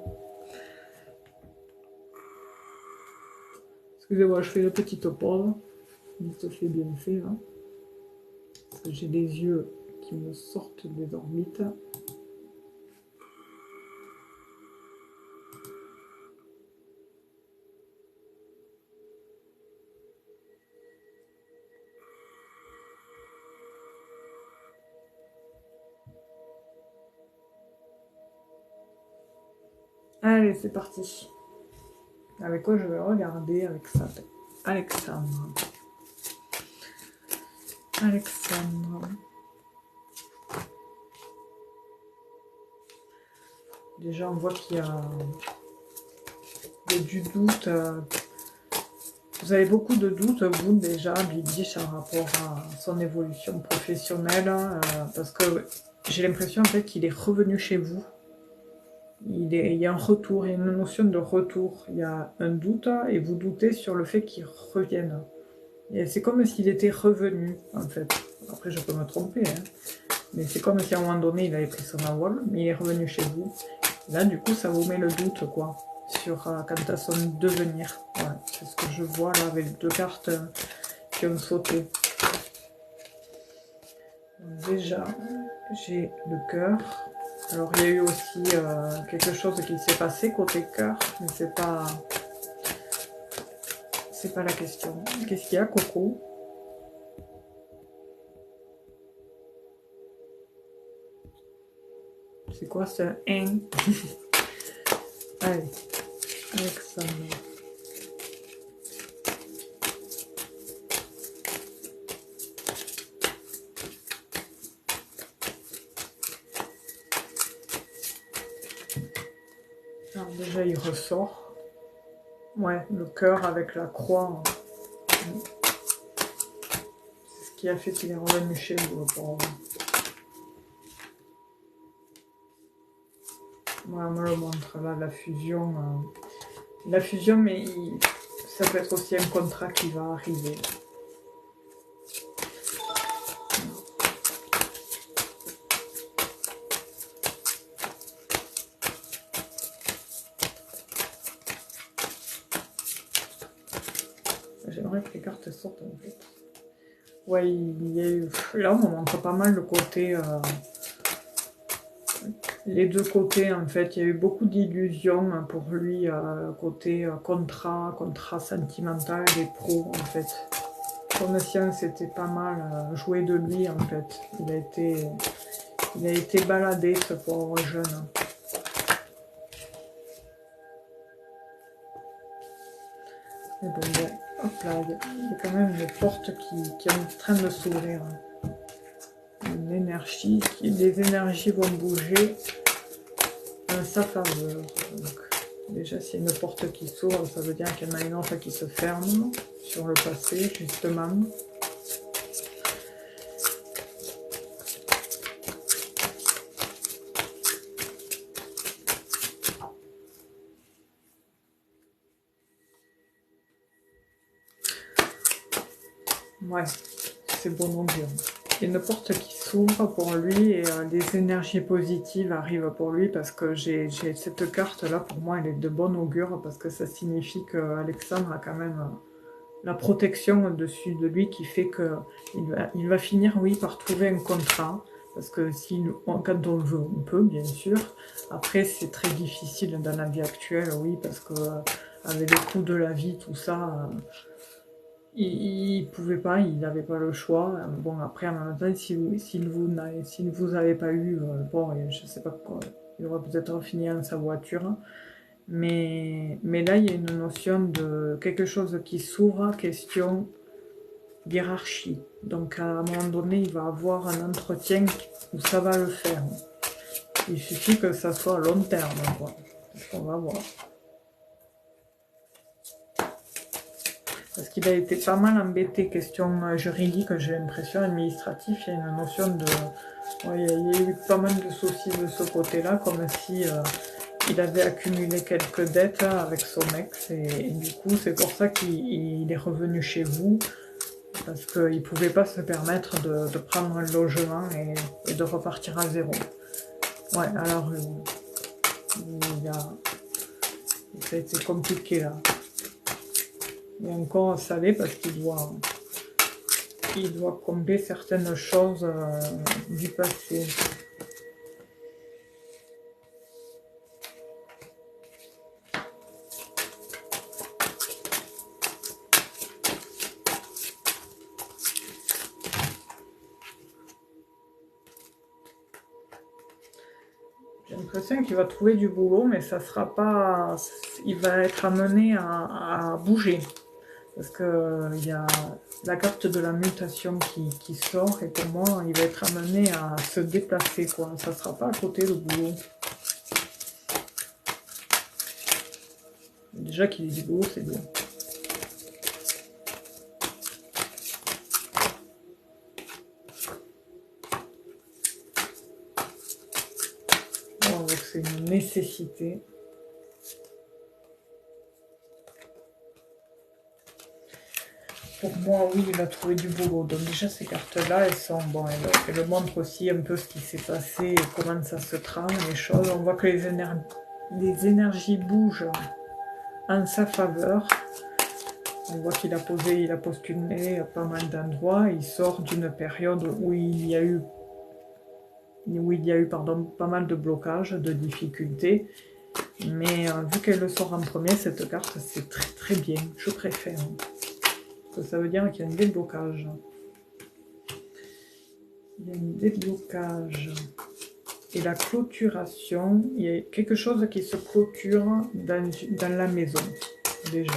Excusez-moi, je fais une petite pause. Vite fait, bien fait. Hein. J'ai des yeux qui me sortent des orbites. Allez, c'est parti. Avec quoi je vais regarder avec ça? Alexandre. Alexandre. Déjà, on voit qu'il y a du doute. Vous avez beaucoup de doutes, vous, déjà, Bibiche, en rapport à son évolution professionnelle. Parce que j'ai l'impression, en fait, qu'il est revenu chez vous. Il y a un retour, il y a une notion de retour. Il y a un doute, et vous doutez sur le fait qu'il revienne. Et c'est comme s'il était revenu, en fait. Après, je peux me tromper, hein. Mais c'est comme si à un moment donné, il avait pris son envol, mais il est revenu chez vous. Là, du coup, ça vous met le doute, quoi, sur quant à son devenir. Ouais, c'est ce que je vois, là, avec deux cartes qui ont sauté. Donc, déjà, j'ai le cœur. Alors, il y a eu aussi quelque chose qui s'est passé côté cœur, mais c'est pas la question. Qu'est-ce qu'il y a, Coco? C'est quoi ce 1? Allez, Alexandre. Alors déjà, il ressort. Ouais, le cœur avec la croix. C'est ce qui a fait qu'il est revenu chez vous. Voilà, on me le montre, là, la fusion. La fusion, mais ça peut être aussi un contrat qui va arriver. J'aimerais que les cartes sortent, en fait. Ouais, il y a eu... Là, on me montre pas mal le côté... les deux côtés, en fait. Il y a eu beaucoup d'illusions pour lui, côté contrat sentimental et pro, en fait. Comme si on s'était pas mal joué de lui, en fait. Il a été baladé, ce pauvre jeune. Mais bon, hop là, il y a quand même une porte qui est en train de s'ouvrir. Une énergie, les énergies vont bouger en sa faveur. Donc, déjà, s'il y a une porte qui s'ouvre, ça veut dire qu'il y en a une autre qui se ferme sur le passé, justement. Ouais, c'est bon augure. Il y a une porte qui s'ouvre pour lui et des énergies positives arrivent pour lui parce que j'ai cette carte-là, pour moi, elle est de bon augure parce que ça signifie qu'Alexandre a quand même la protection au-dessus de lui qui fait qu'il va finir, oui, par trouver un contrat. Parce que quand on veut, on peut, bien sûr. Après, c'est très difficile dans la vie actuelle, oui, parce que avec les coûts de la vie, tout ça... il pouvait pas, il n'avait pas le choix. Bon, après, en même temps, s'il ne vous avait pas eu, bon, je sais pas quoi, il aurait peut-être fini en sa voiture. Mais là, il y a une notion de quelque chose qui s'ouvre, question hiérarchie. Donc, à un moment donné, il va avoir un entretien où ça va le faire. Il suffit que ça soit à long terme, quoi. On va voir. Parce qu'il a été pas mal embêté, question juridique, j'ai l'impression, administrative, il y a une notion de... Ouais, il y a eu pas mal de soucis de ce côté-là, comme si il avait accumulé quelques dettes avec son ex, et du coup, c'est pour ça qu'il est revenu chez vous, parce qu'il ne pouvait pas se permettre de prendre un logement et de repartir à zéro. Ouais, alors, ça a été compliqué, là. Et encore, ça l'est parce qu'il doit combler certaines choses du passé. J'ai l'impression sens qu'il va trouver du boulot, mais ça sera pas... Il va être amené à bouger. Parce que il y a la carte de la mutation qui sort, et pour moi, il va être amené à se déplacer, quoi. Ça sera pas à côté le boulot. Déjà qu'il ait du boulot, c'est bien. Donc c'est une nécessité. Pour moi, oui, il va trouver du boulot. Donc déjà, ces cartes-là, elles sont... Bon, elles montrent aussi un peu ce qui s'est passé et comment ça se trame, les choses. On voit que les énergies bougent en sa faveur. On voit qu'il a postulé pas mal d'endroits. Il sort d'une période où il y a eu pas mal de blocages, de difficultés. Mais vu qu'elle le sort en premier, cette carte, c'est très très bien. Je préfère. Ça veut dire qu'il y a un déblocage. Il y a un déblocage. Et la clôturation, il y a quelque chose qui se clôture dans la maison. Déjà.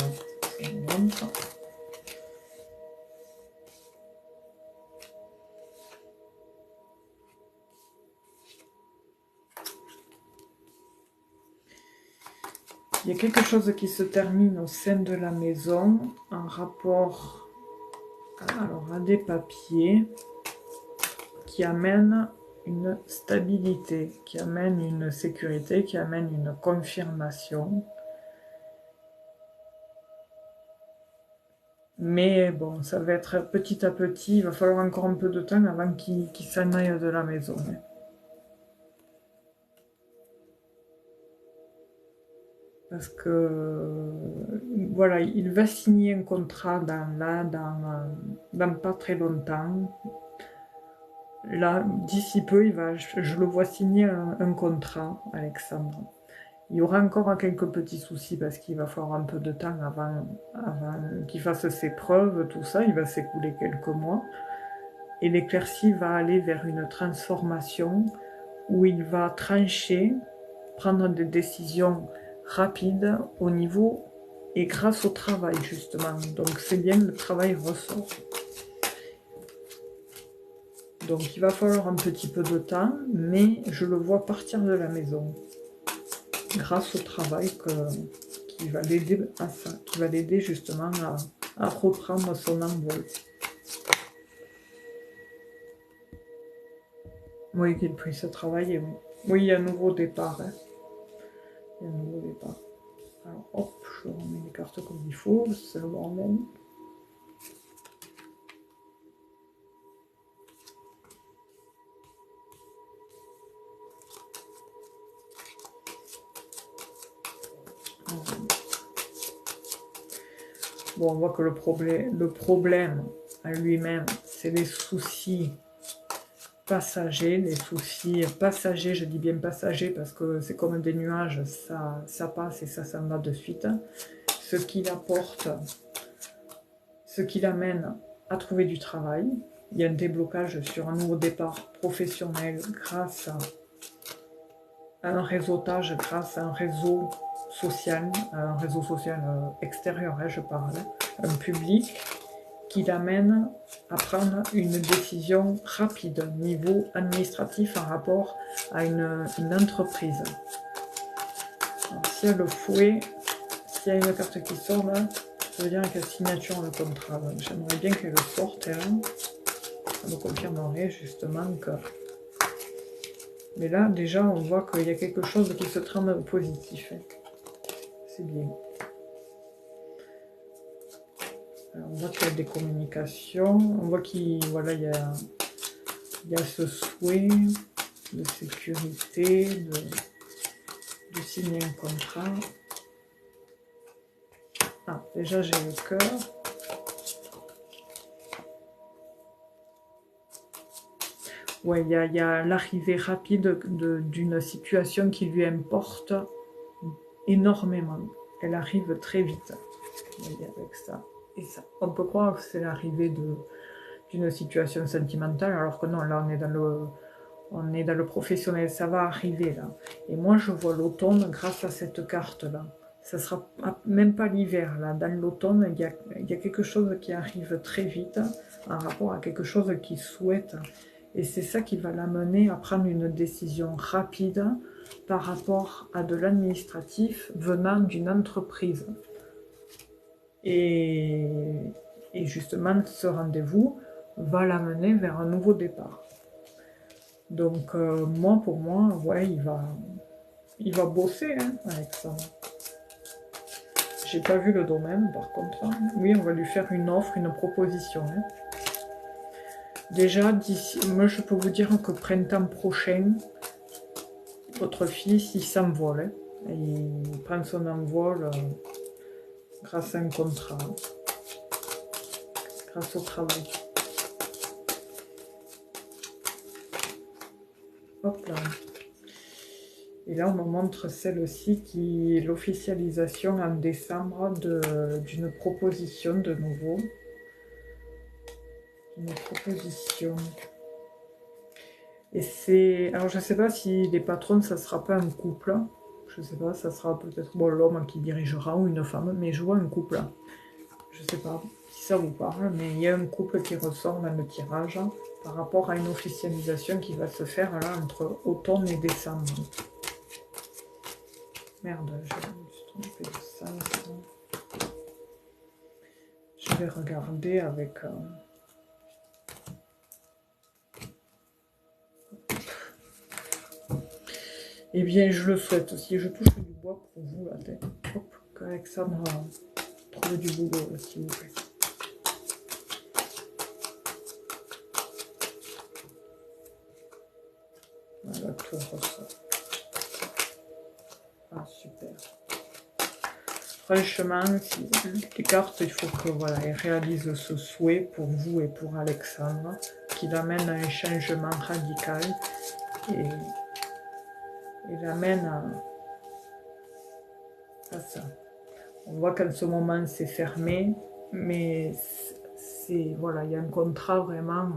Il y a quelque chose qui se termine au sein de la maison en rapport à des papiers qui amènent une stabilité, qui amènent une sécurité, qui amènent une confirmation. Mais bon, ça va être petit à petit, il va falloir encore un peu de temps avant qu'il s'en aille de la maison. Parce que, voilà, il va signer un contrat dans pas très longtemps. Là, d'ici peu, je le vois signer un contrat, Alexandre. Il y aura encore quelques petits soucis parce qu'il va falloir un peu de temps avant qu'il fasse ses preuves, tout ça. Il va s'écouler quelques mois. Et l'éclaircie va aller vers une transformation où il va trancher, prendre des décisions rapides au niveau et grâce au travail, justement. Donc c'est bien, le travail ressort. Donc il va falloir un petit peu de temps, mais je le vois partir de la maison. Grâce au travail qui va l'aider à ça, qui va l'aider justement à reprendre son envol. Oui, qu'il puisse travailler, oui. Oui, il y a un nouveau départ. Hein. Il y a un nouveau départ. Alors hop, je remets les cartes comme il faut, c'est le bordel. Bon, on voit que le problème à lui-même, c'est les soucis passagers. Les soucis passagers, je dis bien passagers parce que c'est comme des nuages, ça passe et ça s'en va de suite. Ce qui l'apporte, ce qui l'amène à trouver du travail. Il y a un déblocage sur un nouveau départ professionnel grâce à un réseautage, grâce à un réseau social extérieur, hein, je parle, un public qui l'amène à prendre une décision rapide au niveau administratif en rapport à une entreprise. Alors, s'il y a le fouet, s'il y a une carte qui sort là, ça veut dire que la signature de contrat. J'aimerais bien qu'elle sorte, hein. Ça me confirmerait justement que... Mais là, déjà, on voit qu'il y a quelque chose qui se trame positif. C'est bien. Alors, on voit qu'il y a des communications. On voit voilà, il y a ce souhait de sécurité, de signer un contrat. Ah, déjà, j'ai le cœur. Ouais, il y a l'arrivée rapide d'une situation qui lui importe énormément. Elle arrive très vite. Avec ça et ça. On peut croire que c'est l'arrivée d'une situation sentimentale, alors que non, là on est On est dans le professionnel, ça va arriver là. Et moi, je vois l'automne grâce à cette carte-là. Ça sera même pas l'hiver, là. Dans l'automne, il y a quelque chose qui arrive très vite en rapport à quelque chose qu'il souhaite. Et c'est ça qui va l'amener à prendre une décision rapide par rapport à de l'administratif venant d'une entreprise. Et justement, ce rendez-vous va l'amener vers un nouveau départ. Donc, moi, pour moi, ouais, il va bosser hein, avec ça. J'ai pas vu le domaine, par contre. Hein. Oui, on va lui faire une offre, une proposition. Hein. Déjà, d'ici, moi, je peux vous dire que printemps prochain, votre fils, il s'envole. Hein. Il prend son envol grâce à un contrat, grâce au travail. Hop là. Et là, on me montre celle-ci qui est l'officialisation en décembre d'une proposition de nouveau. Une proposition. Et c'est... Alors, je ne sais pas si les patrons, ça ne sera pas un couple. Je ne sais pas, ça sera peut-être bon, l'homme qui dirigera ou une femme, mais je vois un couple. Je ne sais pas si ça vous parle, mais il y a un couple qui ressort dans le tirage par rapport à une officialisation qui va se faire là entre automne et décembre. Merde, je me suis trompée de ça. Je vais regarder avec... Eh bien, je le souhaite. Si je touche du bois pour vous, la tête. Hop, qu'Alexandre trouve du boulot, s'il vous plaît. Voilà, tout ressort. Ah, super. Franchement, si les cartes, il faut que voilà, elles réalisent ce souhait pour vous et pour Alexandre, qu'il amène à un changement radical et l'amène à ça. On voit qu'en ce moment c'est fermé, mais c'est voilà, il y a un contrat vraiment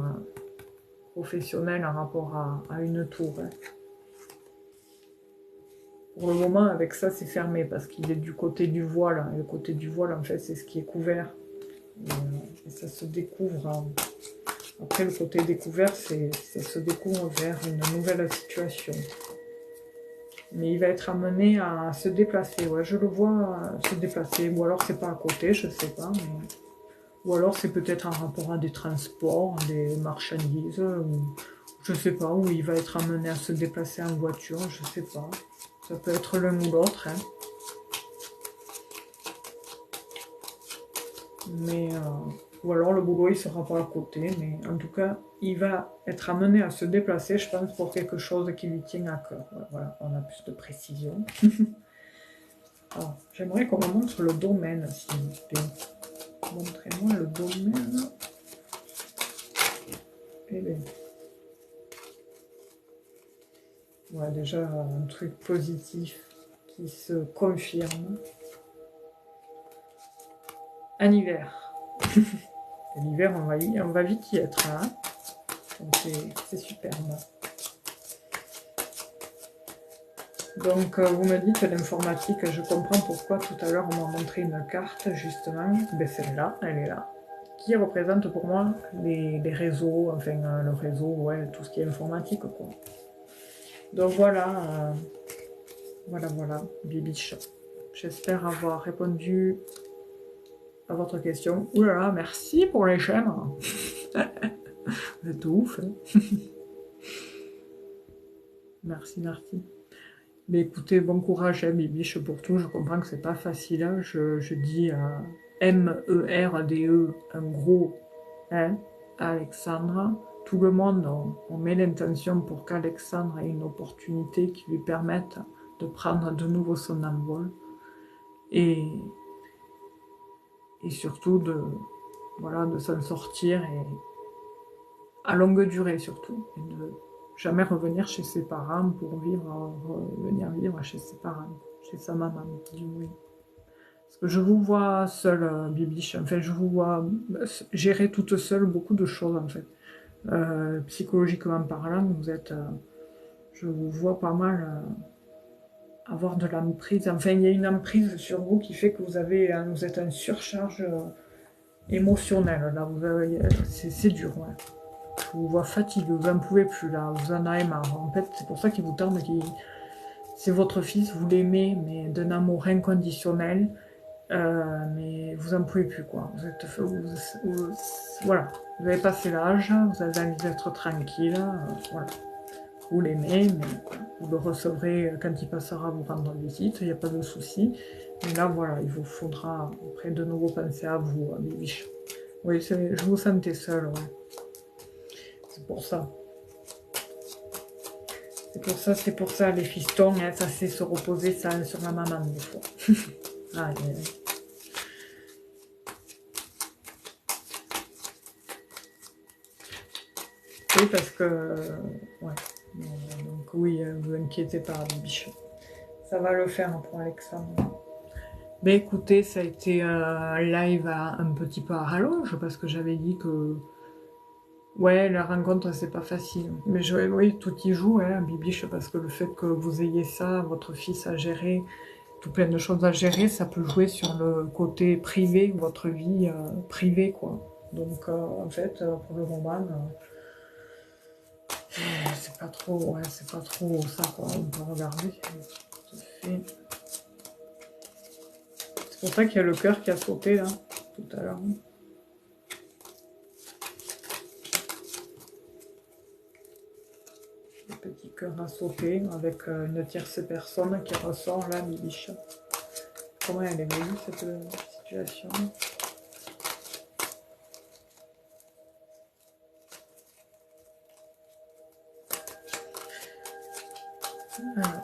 professionnel en rapport à une tour. Hein. Pour le moment, avec ça, c'est fermé parce qu'il est du côté du voile. Hein, et le côté du voile, en fait, c'est ce qui est couvert. Et ça se découvre. Hein. Après, le côté découvert, ça se découvre vers une nouvelle situation. Mais il va être amené à se déplacer. Ouais, je le vois se déplacer. Ou alors, c'est pas à côté, je sais pas. Mais... Ou alors, c'est peut-être en rapport à des transports, des marchandises. Ou... Je sais pas, où il va être amené à se déplacer en voiture, je sais pas. Ça peut être l'un ou l'autre. Hein. Mais, ou alors le boulot il sera pas à côté. Mais en tout cas, il va être amené à se déplacer, je pense, pour quelque chose qui lui tient à cœur. Voilà, on a plus de précision. Alors, j'aimerais qu'on me montre le domaine, s'il vous plaît. Montrez-moi le domaine. Eh bien. Voilà, déjà un truc positif qui se confirme. Un hiver. L'hiver, on va vite y être. Hein. C'est superbe. Donc, vous me dites l'informatique, je comprends pourquoi tout à l'heure on m'a montré une carte, justement. Ben, celle-là, elle est là. Qui représente pour moi les réseaux, enfin le réseau, ouais, tout ce qui est informatique, quoi. Donc voilà, voilà, Bibiche. J'espère avoir répondu à votre question. Ouh là là, merci pour les chaînes. Vous êtes ouf. Hein. Merci. Mais écoutez, bon courage, hein, Bibiche, pour tout. Je comprends que c'est pas facile. Hein. Je dis M-E-R-D-E, un gros hein, Alexandre. Tout le monde, on met l'intention pour qu'Alexandre ait une opportunité qui lui permette de prendre de nouveau son envol. Et surtout de s'en sortir et à longue durée surtout. Et de jamais revenir chez ses parents pour venir vivre chez ses parents, chez sa maman, du moins. Parce que je vous vois seule, Bibiche, enfin je vous vois gérer toute seule beaucoup de choses en fait. Psychologiquement parlant, vous êtes, je vous vois pas mal avoir de l'emprise. Enfin, il y a une emprise sur vous qui fait que vous êtes en surcharge émotionnelle. Là, c'est dur. Ouais. Je vous vois fatigué, vous n'en pouvez plus là, vous en avez marre. En fait, c'est pour ça qu'il vous tarde, c'est votre fils, vous l'aimez, mais d'un amour inconditionnel. Mais vous en pouvez plus quoi. Voilà, vous avez passé l'âge, vous avez envie d'être tranquille, voilà. Vous l'aimez, mais vous le recevrez quand il passera vous rendre visite, il n'y a pas de souci. Mais là voilà, il vous faudra après de nouveau penser à vous, à Bibiche. Oui, je vous sentais seul, ouais. C'est pour ça. C'est pour ça, les fistons, hein, ça sait se reposer ça, sur la maman des fois. Aïe, aïe, aïe. Oui, parce que... ouais. Donc oui, vous inquiétez pas, biche. Ça va le faire pour Alexandre. Mais écoutez, ça a été un live un petit peu à rallonge, parce que j'avais dit que... Ouais, la rencontre, c'est pas facile. Mais oui, tout y joue, hein, Bibiche, parce que le fait que vous ayez ça, votre fils à gérer, tout plein de choses à gérer, ça peut jouer sur le côté privé, votre vie privée, quoi. Donc, en fait, pour le moment... c'est pas trop, ouais, c'est pas trop ça quoi, on peut regarder. C'est pour ça qu'il y a le cœur qui a sauté là, tout à l'heure. Le petit cœur a sauté avec une tierce personne qui ressort là, Bibiche. Comment elle est venue cette situation? Alors.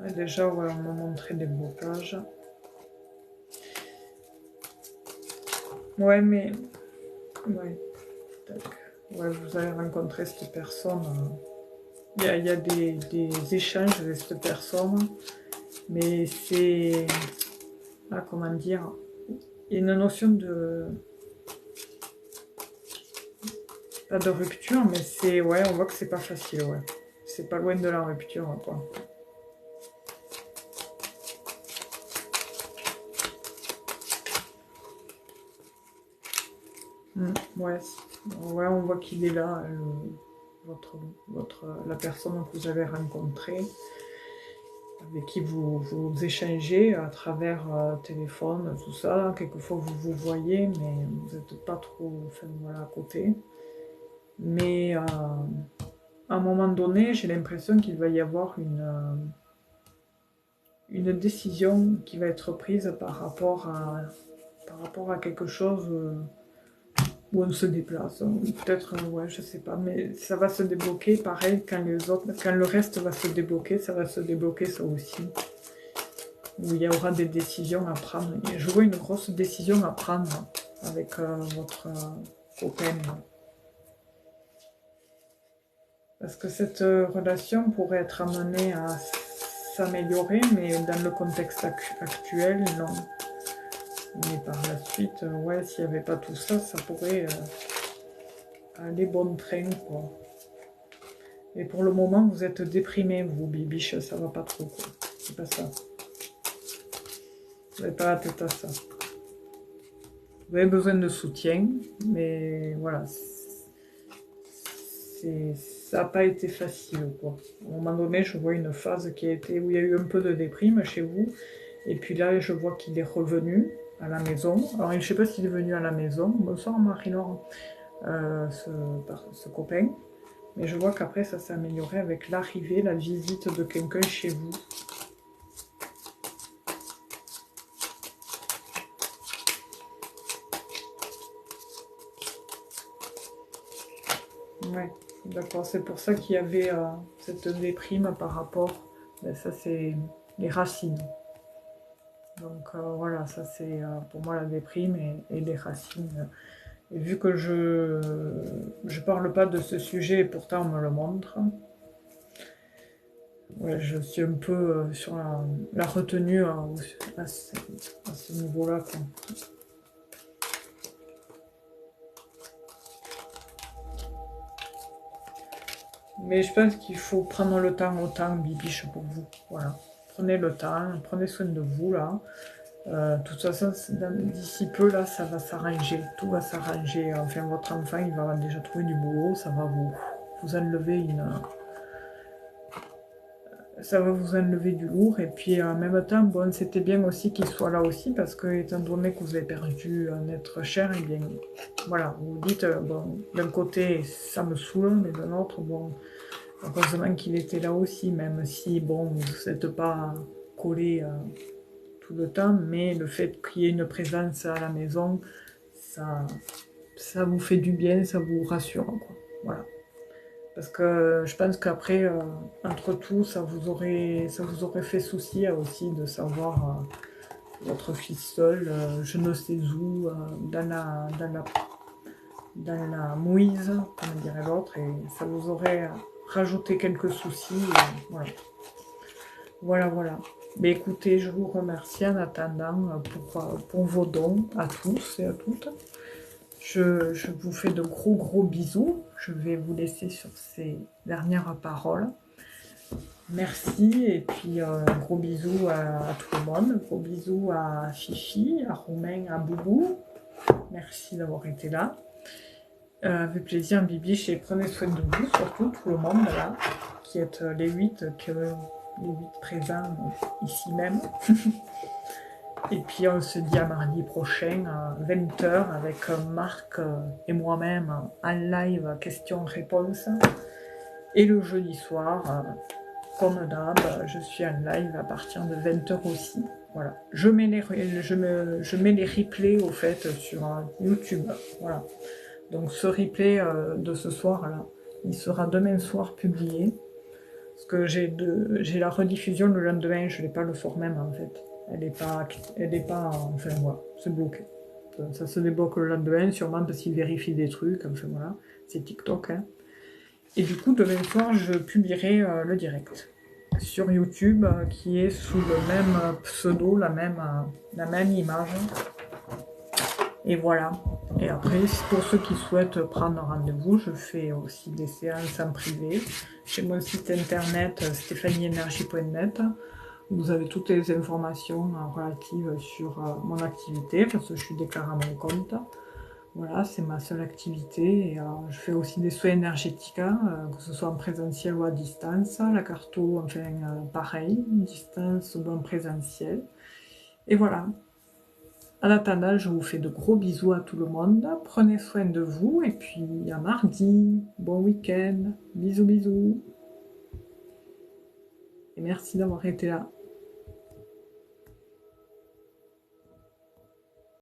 Ouais, déjà, ouais, on m'a montré des blocages. Ouais, mais... Ouais. Ouais, vous allez rencontrer cette personne. Il y a des échanges avec cette personne. Mais c'est... Ah, comment dire? Il y a une notion de... Pas de rupture, mais c'est... Ouais, on voit que c'est pas facile, ouais. C'est pas loin de la rupture, quoi. Ouais, ouais, on voit qu'il est là, la personne que vous avez rencontrée, avec qui vous échangez à travers téléphone, tout ça. Quelquefois vous vous voyez, mais vous n'êtes pas trop, enfin, voilà, à côté. Mais à un moment donné, j'ai l'impression qu'il va y avoir une décision qui va être prise par rapport à quelque chose où on se déplace. Peut-être, ouais, je sais pas, mais ça va se débloquer pareil quand le reste va se débloquer, ça va se débloquer ça aussi. Où il y aura des décisions à prendre. Et je vois une grosse décision à prendre avec votre copain. Parce que cette relation pourrait être amenée à s'améliorer, mais dans le contexte actuel, non. Mais par la suite, ouais, s'il n'y avait pas tout ça, ça pourrait aller bon train, quoi. Et pour le moment, vous êtes déprimé, vous, Bibiche, ça va pas trop, quoi. C'est pas ça. Vous n'avez pas la tête à ça. Vous avez besoin de soutien, mais voilà, ça n'a pas été facile, quoi. À un moment donné, je vois une phase où il y a eu un peu de déprime chez vous, et puis là, je vois qu'il est revenu à la maison. Alors, je ne sais pas s'il est venu à la maison. Bonsoir, Marie-Laure, ce copain. Mais je vois qu'après, ça s'est amélioré avec l'arrivée, la visite de quelqu'un chez vous. Ouais, d'accord. C'est pour ça qu'il y avait cette déprime par rapport... Ben, ça, c'est les racines. Donc voilà, ça c'est pour moi la déprime et les racines. Et vu que je parle pas de ce sujet et pourtant on me le montre, ouais, je suis un peu sur la retenue à ce niveau-là, quoi. Mais je pense qu'il faut prendre le temps autant, Bibiche, pour vous. Voilà. Prenez le temps, prenez soin de vous, là. De toute façon, d'ici peu, là, ça va s'arranger. Tout va s'arranger. Enfin, votre enfant, il va déjà trouver du boulot. Ça va vous enlever ça va vous enlever du lourd. Et puis, en même temps, bon, c'était bien aussi qu'il soit là aussi, parce que, étant donné que vous avez perdu un être cher, et bien, voilà, vous vous dites, bon, d'un côté, ça me saoule, mais d'un autre, bon, heureusement qu'il était là aussi, même si, bon, vous n'êtes pas collé tout le temps, mais le fait qu'il y ait une présence à la maison, ça, ça vous fait du bien, ça vous rassure, quoi. Voilà. Parce que je pense qu'après, entre tout, ça vous aurait fait souci aussi de savoir votre fils seul, je ne sais où, dans la mouise, comme dirait l'autre, et ça vous aurait rajouté quelques soucis. Voilà. Voilà, voilà. Mais écoutez, je vous remercie en attendant pour vos dons à tous et à toutes. Je vous fais de gros gros bisous. Je vais vous laisser sur ces dernières paroles. Merci et puis gros bisous à tout le monde. Gros bisous à Fifi, à Romain, à Boubou. Merci d'avoir été là. Avec plaisir, Bibiche, et prenez soin de vous, surtout tout le monde là, qui êtes les 8 présents ici même. Et puis on se dit à mardi prochain à 20 h avec Marc et moi-même en live questions-réponses. Et le jeudi soir, comme d'hab, je suis en live à partir de 20 h aussi. Voilà. Je mets les replays au fait sur YouTube. Voilà. Donc ce replay de ce soir là, il sera demain soir publié. Parce que j'ai la rediffusion le lendemain, je n'ai pas le soir même en fait. Elle est pas, enfin voilà, c'est bloqué. Ça se débloque le lendemain, sûrement parce qu'il vérifie des trucs, enfin voilà, c'est TikTok. Hein. Et du coup, demain soir, je publierai le direct sur YouTube, qui est sous le même pseudo, la même image. Et voilà. Et après, pour ceux qui souhaitent prendre rendez-vous, je fais aussi des séances en privé. J'ai mon site internet stéphanieenergie.net. Vous avez toutes les informations relatives sur mon activité, parce que je suis déclarée à mon compte. Voilà, c'est ma seule activité. Et, je fais aussi des soins énergétiques, que ce soit en présentiel ou à distance. La carto, enfin, pareil, distance ou en présentiel. Et voilà. En attendant, je vous fais de gros bisous à tout le monde. Prenez soin de vous et puis à mardi. Bon week-end. Bisous, bisous. Et merci d'avoir été là.